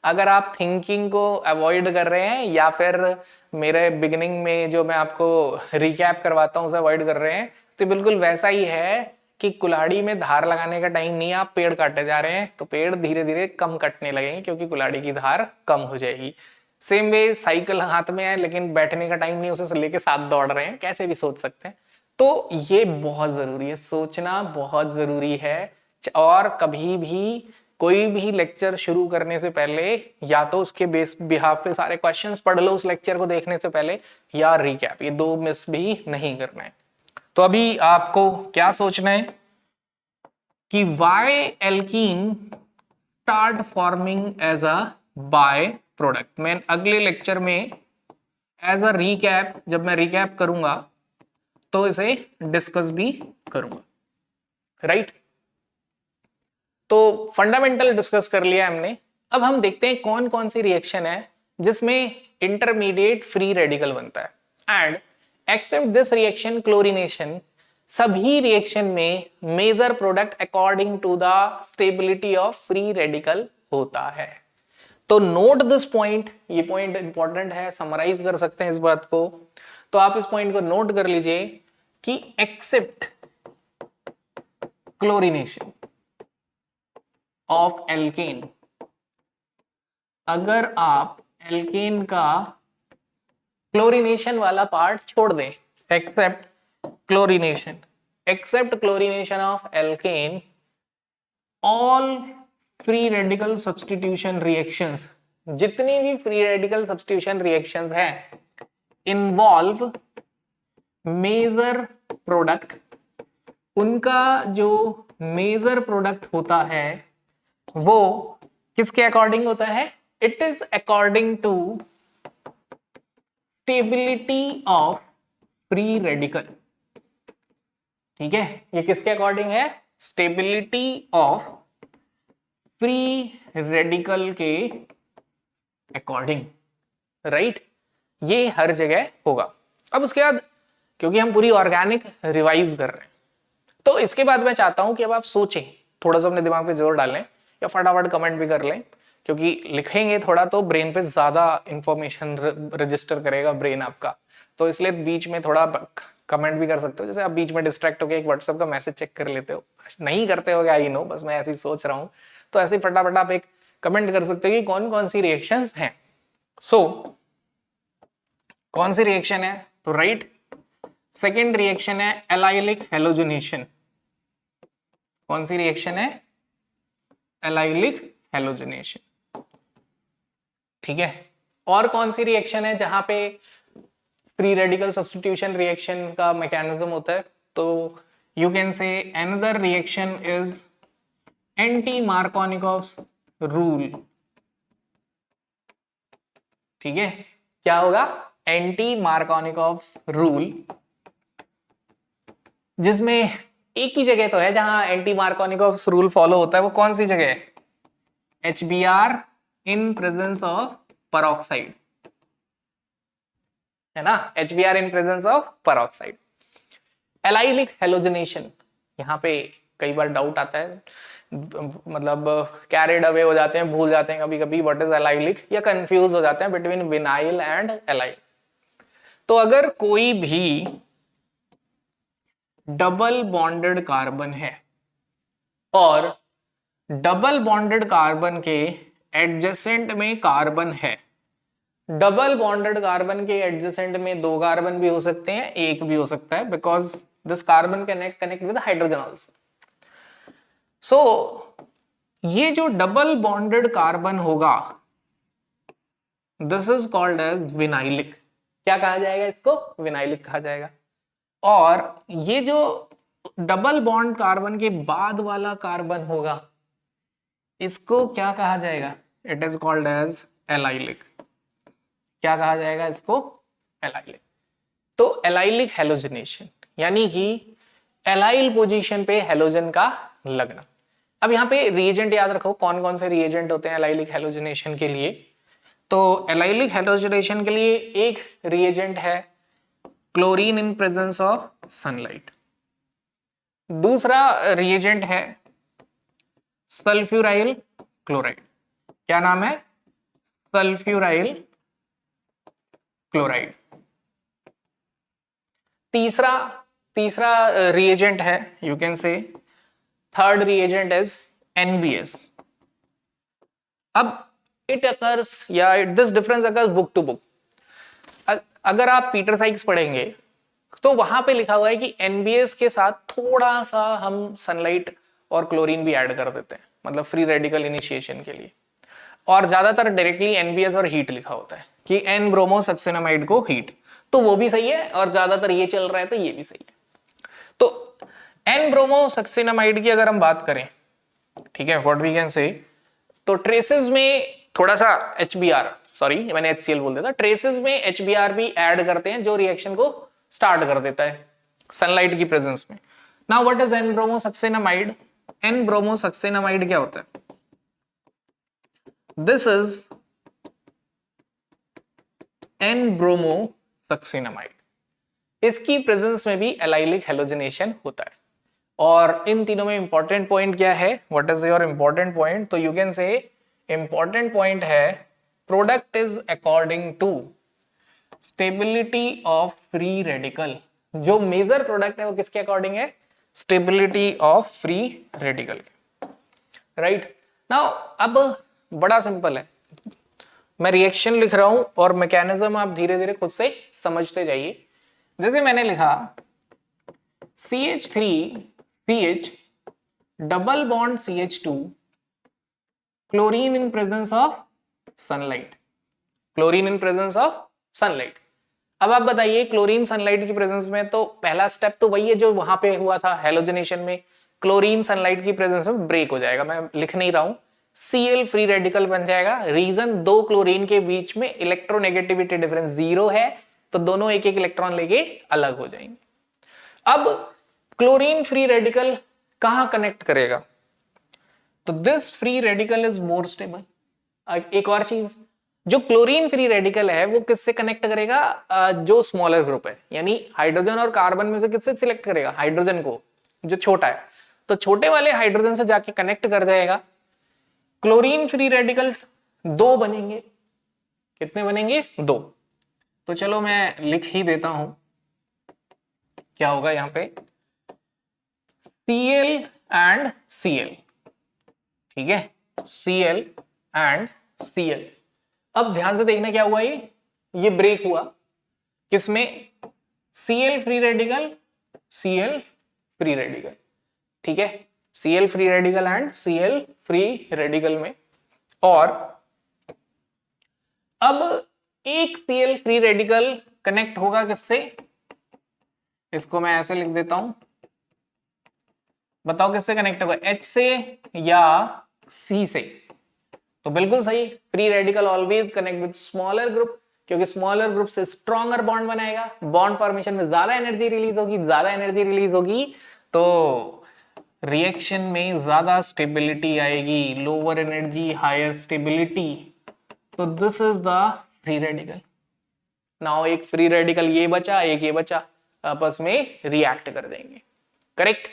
अगर आप थिंकिंग को अवॉइड कर रहे हैं या फिर मेरे बिगिनिंग में जो मैं आपको रिकैप करवाता हूं उसे अवॉइड कर रहे हैं, तो बिल्कुल वैसा ही है कि कुल्हाड़ी में धार लगाने का टाइम नहीं है, आप पेड़ काटते जा रहे हैं तो पेड़ धीरे धीरे कम कटने लगेंगे क्योंकि कुल्हाड़ी की धार कम हो जाएगी। सेम वे साइकिल हाथ में है लेकिन बैठने का टाइम नहीं, उसे लेके साथ दौड़ रहे हैं, कैसे भी सोच सकते हैं। तो ये बहुत जरूरी है, सोचना बहुत जरूरी है। और कभी भी कोई भी लेक्चर शुरू करने से पहले या तो उसके बेस बिहाफ पे सारे क्वेश्चंस पढ़ लो उस लेक्चर को देखने से पहले, या रिकैप, ये दो मिस भी नहीं करना है। तो अभी आपको क्या सोचना है कि why alkene start forming as a by product. मैं अगले लेक्चर में एज अ रिकैप, जब मैं रिकैप करूंगा तो इसे डिस्कस भी करूंगा, राइट। तो फंडामेंटल डिस्कस कर लिया हमने। अब हम देखते हैं कौन कौन सी रिएक्शन है जिसमें इंटरमीडिएट फ्री रेडिकल बनता है। And except this reaction chlorination, सभी रिएक्शन में major product according to the stability of free radical होता है। तो नोट दिस पॉइंट, ये पॉइंट इंपॉर्टेंट है, समराइज कर सकते हैं इस बात को। तो आप इस पॉइंट को नोट कर लीजिए कि एक्सेप्ट क्लोरीनेशन ऑफ एल्केन, अगर आप एल्केन का क्लोरीनेशन वाला पार्ट छोड़ दें, except chlorination of alkane, all free radical substitution reactions, जितनी भी फ्री रेडिकल सब्स्टिट्यूशन रिएक्शंस हैं, इन्वॉल्व मेजर प्रोडक्ट, उनका जो मेजर प्रोडक्ट होता है वो किसके अकॉर्डिंग होता है, it is according to stability of free radical. ठीक है, ये किसके अकॉर्डिंग है, स्टेबिलिटी ऑफ फ्री रेडिकल के अकॉर्डिंग, राइट। ये हर जगह होगा। अब उसके बाद क्योंकि हम पूरी ऑर्गेनिक रिवाइज कर रहे हैं तो इसके बाद मैं चाहता हूं कि अब आप सोचें, थोड़ा सा अपने दिमाग पे जोर डालें या फटाफट कमेंट भी कर लें, क्योंकि लिखेंगे थोड़ा तो ब्रेन पे ज्यादा इंफॉर्मेशन रजिस्टर करेगा ब्रेन आपका। तो इसलिए बीच में थोड़ा कमेंट भी कर सकते हो, जैसे आप बीच में डिस्ट्रैक्ट होकर एक व्हाट्सएप का मैसेज चेक कर लेते हो, नहीं करते हो आई नो, बस मैं ऐसे ही सोच रहा हूँ। तो ऐसे फटाफट आप एक कमेंट कर सकते हो कि कौन कौन सी रिएक्शंस हैं। सो कौन सी रिएक्शन है, तो राइट, सेकेंड रिएक्शन है एलाइलिक हैलोजनेशन। कौन सी रिएक्शन है, एलाइलिक हैलोजनेशन। ठीक है, और कौन सी रिएक्शन है जहां पे फ्री रेडिकल सब्स्टिट्यूशन रिएक्शन का मैकेनिज्म होता है, तो यू कैन से another reaction is anti Markovnikov's rule. ठीक है, क्या होगा, एंटी मार्कोनिकॉव्स रूल, जिसमें एक ही जगह तो है जहां एंटी मार्कोनिकॉव्स रूल फॉलो होता है, वो कौन सी जगह है, HBr in presence of peroxide, है ना, HBr in presence of peroxide. Allylic halogenation, यहाँ पे कई बार डाउट आता है, मतलब कैरिड अवे हो जाते हैं, भूल जाते हैं कभी कभी व्हाट इज एलाइलिक, या कंफ्यूज हो जाते हैं बिटवीन विनाइल एंड एलाइल। तो अगर कोई भी डबल बॉन्डेड कार्बन है और डबल बॉन्डेड कार्बन के एडजेसेंट में कार्बन है, डबल बॉन्डेड कार्बन के एडजेसेंट में 2 कार्बन भी हो सकते हैं, एक भी हो सकता है, because this carbon connect with hydrogen also. So ये जो डबल बॉन्डेड कार्बन होगा, this is called as vinylic. क्या कहा जाएगा इसको? विनाइलिक कहा जाएगा। और ये जो डबल बॉन्ड कार्बन के बाद वाला कार्बन होगा, इसको क्या कहा जाएगा? It is called as allylic. क्या कहा जाएगा इसको? एलाइलिक। तो एलाइलिक हेलोजनेशन यानी कि एलाइल पोजीशन पे हेलोजन का लगना। अब यहाँ पे रिएजेंट याद रखो, कौन कौन से रिएजेंट होते हैं एलाइलिक हेलोजनेशन के लिए। तो एलाइलिक हेलोजनेशन के लिए एक रिएजेंट है chlorine in presence of sunlight. दूसरा रिएजेंट है सल्फ्यूराइल क्लोराइड। क्या नाम है? Sulfuryl chloride. तीसरा रिएजेंट है, you can say third reagent is NBS। अब इट अकर्स या this difference occurs book to book. अगर आप पीटर साइक्स पढ़ेंगे तो वहां पे लिखा हुआ है कि NBS के साथ थोड़ा सा हम सनलाइट और क्लोरीन भी ऐड कर देते हैं, मतलब फ्री रेडिकल इनिशिएशन के लिए। और ज्यादातर डायरेक्टली NBS और हीट लिखा होता है कि N ब्रोमोसक्सिनामाइड को हीट, तो वो भी सही है और ज्यादातर ये चल रहा है तो ये भी सही है। तो N ब्रोमोसक्सिनामाइड की अगर हम बात करें, ठीक है, व्हाट वी कैन से, तो ट्रेसेस में थोड़ा सा HBr, सॉरी मैंने HCl बोल दिया था, ट्रेसेस में HBr भी ऐड करते हैं जो रिएक्शन को स्टार्ट कर देता है सनलाइट की प्रेजेंस में। Now what is N bromosuccinimide? N bromosuccinimide क्या होता है? This is N bromosuccinimide. इसकी प्रेजेंस में भी एलाइलिक हेलोजनेशन होता है। और इन तीनों में इंपॉर्टेंट पॉइंट क्या है? What is your important point? तो you can say important point है product is according to stability of free radical. जो मेजर प्रोडक्ट है वो किसके अकॉर्डिंग है? Stability of free radical. Right now अब बड़ा सिंपल है, मैं रिएक्शन लिख रहा हूं और मैकेनिज्म आप धीरे धीरे खुद से समझते जाइए। जैसे मैंने लिखा CH3CH double bond CH2 chlorine in presence of sunlight, chlorine in presence of sunlight. अब आप बताइए क्लोरीन सनलाइट की प्रेजेंस में, तो पहला स्टेप तो वही है जो वहां पे हुआ था हेलोजनेशन में, क्लोरीन सनलाइट की प्रेजेंस में ब्रेक हो जाएगा। मैं लिख नहीं रहा हूं, Cl फ्री रेडिकल बन जाएगा। रीजन, दो क्लोरीन के बीच में इलेक्ट्रोनेगेटिविटी डिफरेंस 0 है, तो दोनों एक एक इलेक्ट्रॉन लेके अलग हो जाएंगे। अब क्लोरीन फ्री रेडिकल कहां कनेक्ट करेगा? तो this free radical is more stable. एक और चीज, जो क्लोरीन फ्री रेडिकल है वो किससे कनेक्ट करेगा? जो स्मॉलर ग्रुप है, यानी हाइड्रोजन और कार्बन में से किससे सिलेक्ट करेगा? हाइड्रोजन को, जो छोटा है। तो छोटे वाले हाइड्रोजन से जाके कनेक्ट कर जाएगा। क्लोरीन फ्री रेडिकल्स 2 बनेंगे। कितने बनेंगे? 2। तो चलो मैं लिख ही देता हूं, क्या होगा यहां पे, Cl एंड Cl, ठीक है, Cl एंड Cl। अब ध्यान से देखना क्या हुआ, ये ब्रेक हुआ किसमें? Cl free radical, Cl free radical, ठीक है, Cl free radical and Cl free radical में। और अब एक Cl फ्री रेडिकल कनेक्ट होगा किससे? इसको मैं ऐसे लिख देता हूं, बताओ किससे कनेक्ट होगा, H से या C से? तो बिल्कुल सही, free radical always connect with smaller group, क्योंकि स्मॉलर ग्रुप से स्ट्रॉन्गर बॉन्ड बनाएगा, बॉन्ड फॉर्मेशन में ज्यादा एनर्जी रिलीज होगी, ज्यादा एनर्जी रिलीज होगी तो रिएक्शन में ज्यादा स्टेबिलिटी आएगी, लोअर एनर्जी हायर स्टेबिलिटी। तो this is the free radical. Now एक फ्री रेडिकल ये बचा, एक ये बचा, आपस में रिएक्ट कर देंगे, करेक्ट।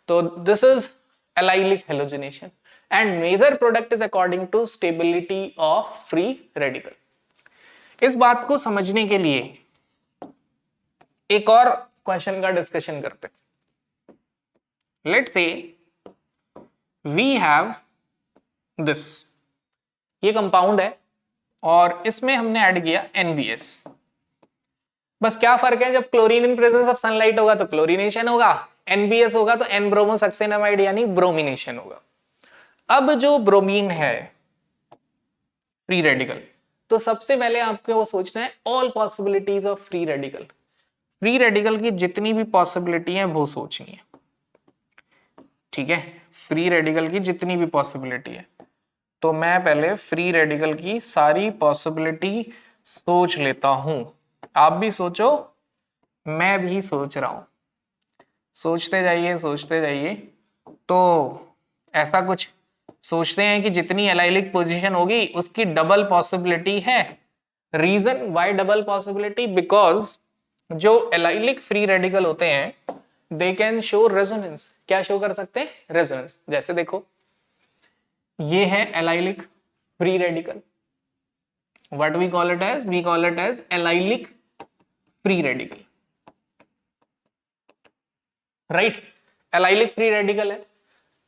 तो this is allylic halogenation and major product is according to stability of free radical. इस बात को समझने के लिए एक और क्वेश्चन का डिस्कशन करते हैं। Let's say we have this, ये कंपाउंड है और इसमें हमने ऐड किया NBS। बस क्या फर्क है, जब chlorine in presence of sunlight होगा तो क्लोरीनेशन होगा, NBS होगा तो N ब्रोमोसक्सेनामाइड यानी ब्रोमिनेशन होगा। अब जो ब्रोमीन है फ्री रेडिकल, तो सबसे पहले आपको वो सोचना है all possibilities of free radical. Free radical की जितनी भी पॉसिबिलिटी है वो सोचनी है, ठीक है। फ्री रेडिकल की जितनी भी पॉसिबिलिटी है, तो मैं पहले फ्री रेडिकल की सारी पॉसिबिलिटी सोच लेता हूं। आप भी सोचो, मैं भी सोच रहा हूं, सोचते जाइए सोचते जाइए। तो ऐसा कुछ सोचते हैं कि जितनी एलाइलिक पोजीशन होगी उसकी डबल पॉसिबिलिटी है। Reason why double possibility, because जो एलाइलिक फ्री रेडिकल होते हैं दे कैन शो रेजोनेंस। क्या शो कर सकते हैं? रेजोनेंस। जैसे देखो, ये है allylic free radical, what we call it as, we call it as allylic free radical, right. Allylic free radical है।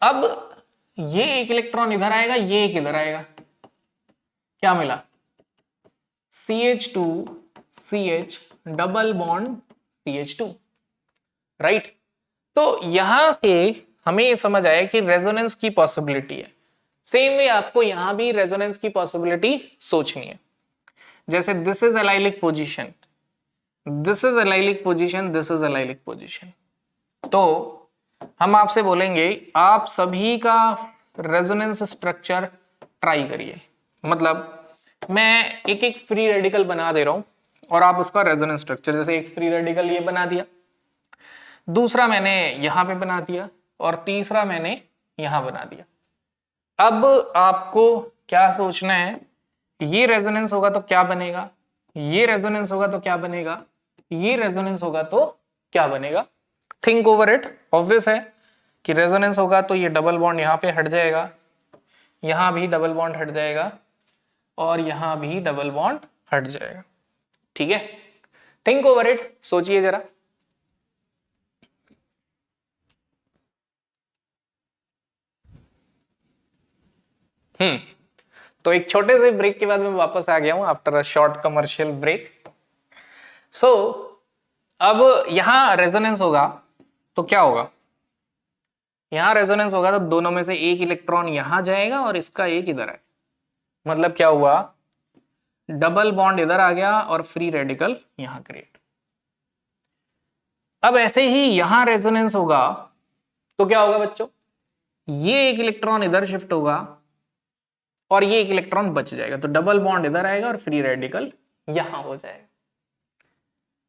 अब ये एक इलेक्ट्रॉन इधर आएगा, ये एक इधर आएगा, क्या मिला? CH2CH double bond CH2, right. तो यहां से हमें ये समझ आया कि रेजोनेंस की पॉसिबिलिटी है। सेम वे आपको यहां भी रेजोनेंस की पॉसिबिलिटी सोचनी है। जैसे this is allylic position, this is allylic position, this is allylic position, तो हम आपसे बोलेंगे आप सभी का रेजोनेंस स्ट्रक्चर ट्राई करिए। मतलब मैं एक एक फ्री रेडिकल बना दे रहा हूं और आप उसका रेजोनेंस स्ट्रक्चर, जैसे एक फ्री रेडिकल ये बना दिया, दूसरा मैंने यहां पे बना दिया और तीसरा मैंने यहां बना दिया। अब आपको क्या सोचना है, ये रेजोनेंस होगा तो क्या बनेगा, ये रेजोनेंस होगा तो क्या बनेगा, ये रेजोनेंस होगा तो क्या बनेगा। Think over it. ऑब्वियस है कि रेजोनेंस होगा तो ये डबल बॉन्ड यहां पे हट जाएगा, यहां भी डबल बॉन्ड हट जाएगा और यहां भी डबल बॉन्ड हट जाएगा, ठीक है। थिंक ओवर इट, सोचिए जरा। तो एक छोटे से ब्रेक के बाद मैं वापस आ गया हूं after a short commercial break. So अब यहां रेजोनेंस होगा तो क्या होगा, यहां रेजोनेंस होगा तो दोनों में से एक इलेक्ट्रॉन यहां जाएगा और इसका एक इधर है। मतलब क्या हुआ, डबल बॉन्ड इधर आ गया और फ्री रेडिकल यहां क्रिएट। अब ऐसे ही यहां रेजोनेंस होगा तो क्या होगा बच्चों, ये एक इलेक्ट्रॉन इधर शिफ्ट होगा और ये एक इलेक्ट्रॉन बच जाएगा, तो डबल बॉन्ड इधर आएगा और फ्री रेडिकल यहां हो जाएगा।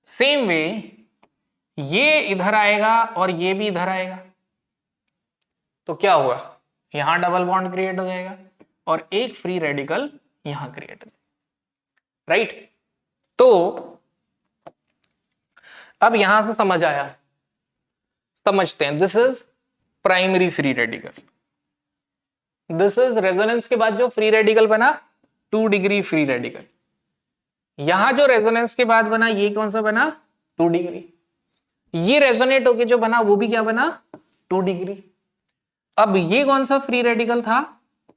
सेम वे ये इधर आएगा और ये भी इधर आएगा, तो क्या हुआ, यहां डबल बॉन्ड क्रिएट हो जाएगा और एक फ्री रेडिकल यहां क्रिएट हो जाएगा, राइट। तो अब यहां से समझ आया, समझते हैं। This is primary free radical, this is resonance के बाद जो फ्री रेडिकल बना 2 डिग्री फ्री रेडिकल। यहां जो रेजोनेंस के बाद बना ये कौन सा बना, 2 डिग्री। ये रेजोनेट होके जो बना वो भी क्या बना, 2 डिग्री। अब ये कौन सा फ्री रेडिकल था,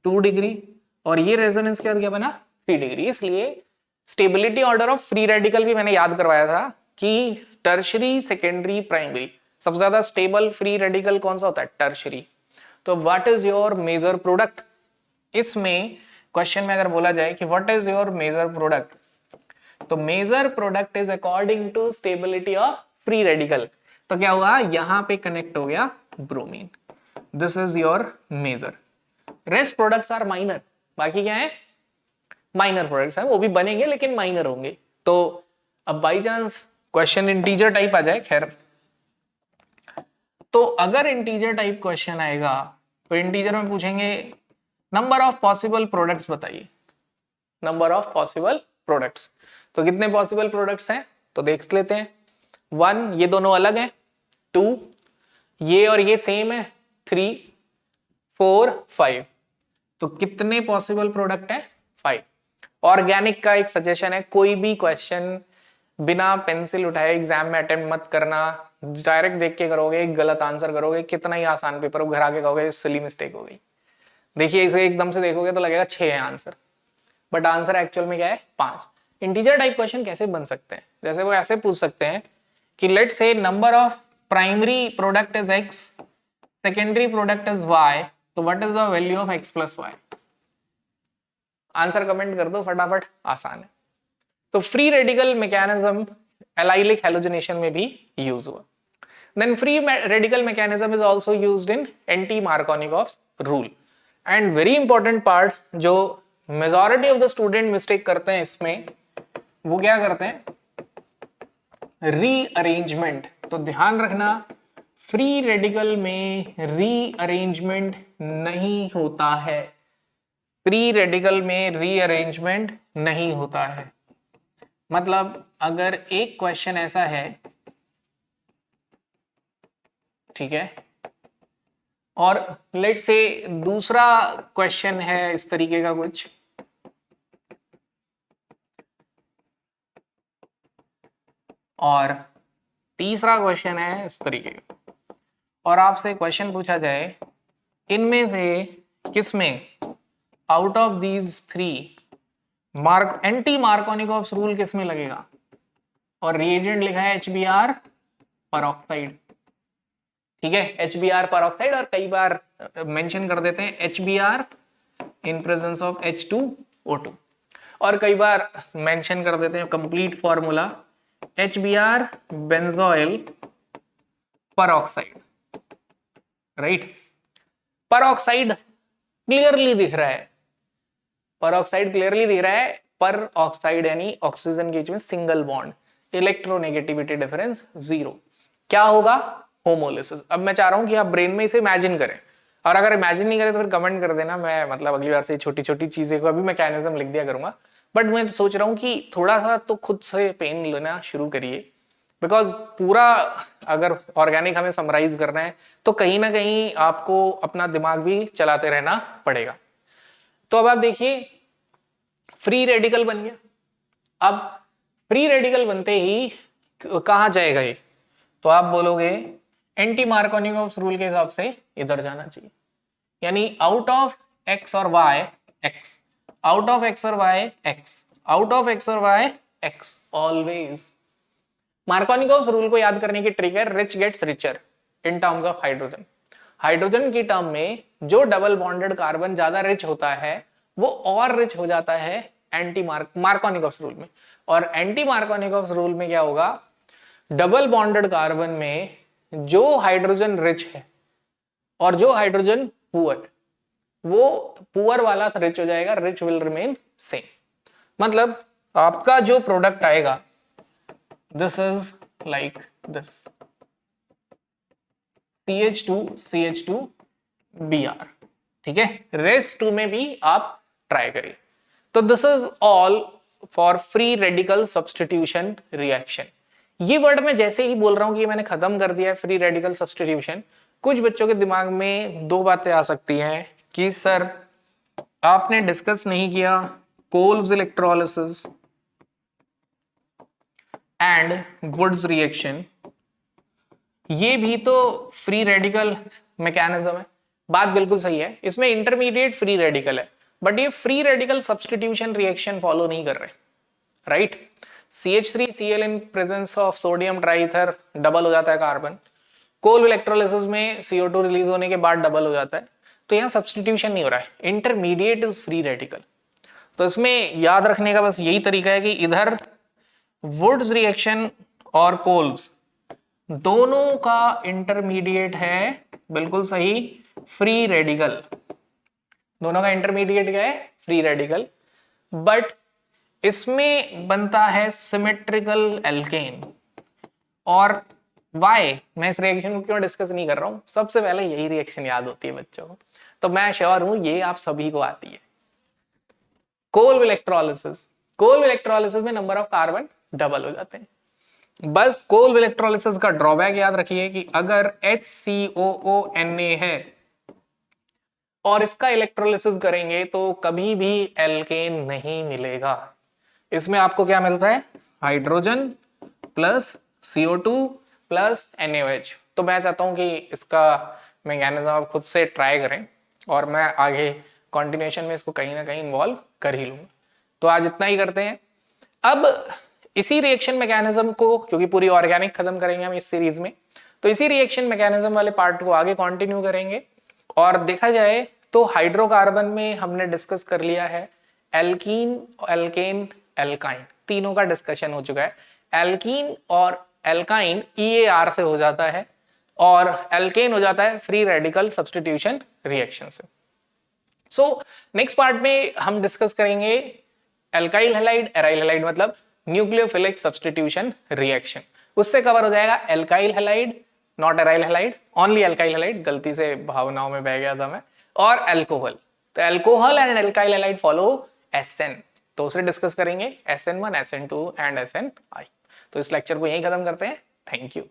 2 डिग्री, और ये रेजोनेंस के बाद क्या बना, 3 डिग्री। इसलिए stability order of free radical भी मैंने याद करवाया था कि टर्शरी, सेकेंडरी, प्राइमरी। सबसे ज्यादा स्टेबल फ्री रेडिकल कौन सा होता है, टर्शरी। तो what is your major product, इसमें क्वेश्चन में अगर बोला जाए कि what is your major product, तो major product is according to stability of free radical. तो क्या हुआ, यहां पे कनेक्ट हो गया bromine, this is your major. Rest products are minor, बाकी क्या है, माइनर प्रोडक्ट्स हैं, वो भी बनेंगे लेकिन माइनर होंगे। तो अब by chance question integer type आ जाए, खैर तो अगर इंटीजर टाइप क्वेश्चन आएगा तो इंटीजर में पूछेंगे नंबर ऑफ पॉसिबल प्रोडक्ट्स बताइए, नंबर ऑफ पॉसिबल प्रोडक्ट्स। तो कितने पॉसिबल प्रोडक्ट्स हैं, तो देख लेते हैं। 1, ये दोनों अलग हैं, 2, ये और ये सेम है, 3, 4, 5। तो कितने पॉसिबल प्रोडक्ट है, 5। ऑर्गेनिक का एक सजेशन है, कोई भी क्वेश्चन बिना पेंसिल उठाए एग्जाम में अटेम्प्ट मत करना, डायरेक्ट देख के करोगे गलत आंसर करोगे, कितना ही आसान पेपर हो घर आके कहोगे सिली मिस्टेक हो गई। देखिए इसे एकदम से देखोगे तो लगेगा 6 है आंसर, बट आंसर एक्चुअल में क्या है 5। इंटीजर टाइप क्वेश्चन कैसे बन सकते हैं, जैसे वो ऐसे पूछ सकते हैं कि let say number of primary product is x, secondary product is y, तो what is the value of x plus y. Answer comment कर दो फटाफट, आसान है। तो free radical mechanism allylic halogenation में भी यूज हुआ। Then free radical mechanism is also used in anti-Markovnikov's rule. And very important part जो majority of the student mistake करते हैं इसमें, वो क्या करते हैं, रीअरेंजमेंट। तो ध्यान रखना फ्री रेडिकल में रीअरेंजमेंट नहीं होता है, फ्री रेडिकल में रीअरेंजमेंट नहीं होता है। मतलब अगर एक क्वेश्चन ऐसा है, ठीक है, और लेट से दूसरा क्वेश्चन है इस तरीके का कुछ, और तीसरा क्वेश्चन है इस तरीके का, और आपसे क्वेश्चन पूछा जाए इनमें से किसमें out of these three anti Markovnikov's rule किसमें लगेगा, और रिएजेंट लिखा है HBr परऑक्साइड, ठीक है, HBr परऑक्साइड, और कई बार मेंशन कर देते हैं HBr in presence of H2O2, और कई बार मेंशन कर देते हैं complete formula HBr benzoyl peroxide, right. Peroxide clearly दिख रहा है, परऑक्साइड क्लियरली दिख रहा है, पर ऑक्साइड यानी ऑक्सीजन के बीच में सिंगल बॉन्ड, इलेक्ट्रोनेगेटिविटी डिफरेंस 0, क्या होगा, होमोलिसिस। अब मैं चाह रहा हूं कि आप ब्रेन में इसे इमेजिन करें, और अगर इमेजिन नहीं करें तो फिर कमेंट कर देना, मैं मतलब अगली बार से छोटी छोटी चीजें को अभी मैकेनिज्म लिख दिया करूंगा, बट मैं सोच रहा हूं कि थोड़ा सा तो खुद से पेन लेना शुरू करिए, बिकॉज पूरा अगर ऑर्गेनिक हमें समराइज करना है तो कहीं ना कहीं आपको अपना दिमाग भी चलाते रहना पड़ेगा। तो अब आप देखिए फ्री रेडिकल बन गया। अब फ्री रेडिकल बनते ही कहां जाएगा ये, तो आप बोलोगे एंटी मार्कोनिकॉव्स रूल के हिसाब से इधर जाना चाहिए, यानी आउट ऑफ x और y x, out of x और y x, out of x और y x always. Markovnikov's rule को याद करने की ट्रिक है rich gets richer in terms of hydrogen. Hydrogen की टर्म में जो डबल बॉन्डेड कार्बन ज्यादा रिच होता है वो और रिच हो जाता है एंटी मार्कोनिकॉव्स रूल में, और एंटी मार्कोनिकॉव्स रूल में क्या होगा, डबल बॉन्डेड कार्बन में जो हाइड्रोजन रिच है और जो हाइड्रोजन पुअर, वो पुअर वाला रिच हो जाएगा, रिच विल रिमेन सेम। मतलब आपका जो प्रोडक्ट आएगा this is like this CH2CH2Br, ठीक है, रेस्ट 2 में भी आप ट्राई करिए। तो this is all for free radical substitution reaction. ये वर्ड मैं जैसे ही बोल रहा हूं कि मैंने खत्म कर दिया है फ्री रेडिकल सब्स्टिट्यूशन, कुछ बच्चों के दिमाग में दो बातें आ सकती हैं कि सर आपने डिस्कस नहीं किया Kolbe's electrolysis and Wurtz reaction, ये भी तो फ्री रेडिकल मैकेनिज्म है। बात बिल्कुल सही है, इसमें इंटरमीडिएट फ्री रेडिकल है, बट ये free radical substitution reaction follow नहीं कर रहे, right. CH3Cl in presence of sodium dry ether double हो जाता है कार्बन, कोल इलेक्ट्रोलिसिस में CO2 रिलीज होने के बाद डबल हो जाता है, तो यहाँ सब्स्टिट्यूशन नहीं हो रहा है, इंटरमीडिएट इज फ्री रेडिकल। तो इसमें याद रखने का बस यही तरीका है कि इधर वुड्स रिएक्शन और कोल्स दोनों का इंटरमीडिएट है, बिल्कुल सही, फ्री रेडिकल, दोनों का इंटरमीडिएट क्या है, फ्री रेडिकल, बट इसमें बनता है सिमेट्रिकल एल्केन। और वाई, मैं इस रिएक्शन को क्यों डिस्कस नहीं कर रहा हूं, सबसे पहले यही रिएक्शन याद होती है बच्चों को, तो मैं श्योर हूं ये आप सभी को आती है। कोल इलेक्ट्रोलिसिस, कोल इलेक्ट्रोलिसिस में नंबर ऑफ कार्बन डबल हो जाते हैं। बस कोल इलेक्ट्रोलिसिस का ड्रॉबैक याद रखिए कि अगर HCOONA है और इसका इलेक्ट्रोलिसिस करेंगे तो कभी भी एल्केन नहीं मिलेगा। इसमें आपको क्या मिलता है, hydrogen plus CO2 plus NaOH। तो मैं चाहता हूं कि इसका मैकेनिज्म आप खुद से ट्राई करें, और मैं आगे कंटिन्यूएशन में इसको कहीं ना कहीं इन्वॉल्व कर ही लूंगा। तो आज इतना ही करते हैं। अब इसी रिएक्शन मैकेनिज्म को, क्योंकि पूरी ऑर्गेनिक खत्म करेंगे हम इस सीरीज में, तो इसी रिएक्शन मैकेनिज्म वाले पार्ट को आगे कंटिन्यू करेंगे। और देखा जाए तो हाइड्रोकार्बन में हमने डिस्कस कर लिया है एल्कीन, एल्केन, एल्काइन, तीनों का डिस्कशन हो चुका है। एल्कीन और एल्काइन EAR से हो जाता है और एल्केन हो जाता है फ्री रेडिकल सब्स्टिट्यूशन रिएक्शन से। सो नेक्स्ट पार्ट में हम डिस्कस करेंगे एल्काइल हैलाइड, एराइल हैलाइड, मतलब न्यूक्लियोफिलिक सब्स्टिट्यूशन रिएक्शन। उससे कवर हो जाएगा alkyl halide, not aryl halide, only alkyl halide, गलती से भावनाओं में बह गया था मैं, और अल्कोहल। तो alcohol and alkyl halide follow SN, तो उसे डिस्कस करेंगे SN1, SN2 एंड SNI। तो इस लेक्चर को यहीं खत्म करते हैं। Thank you.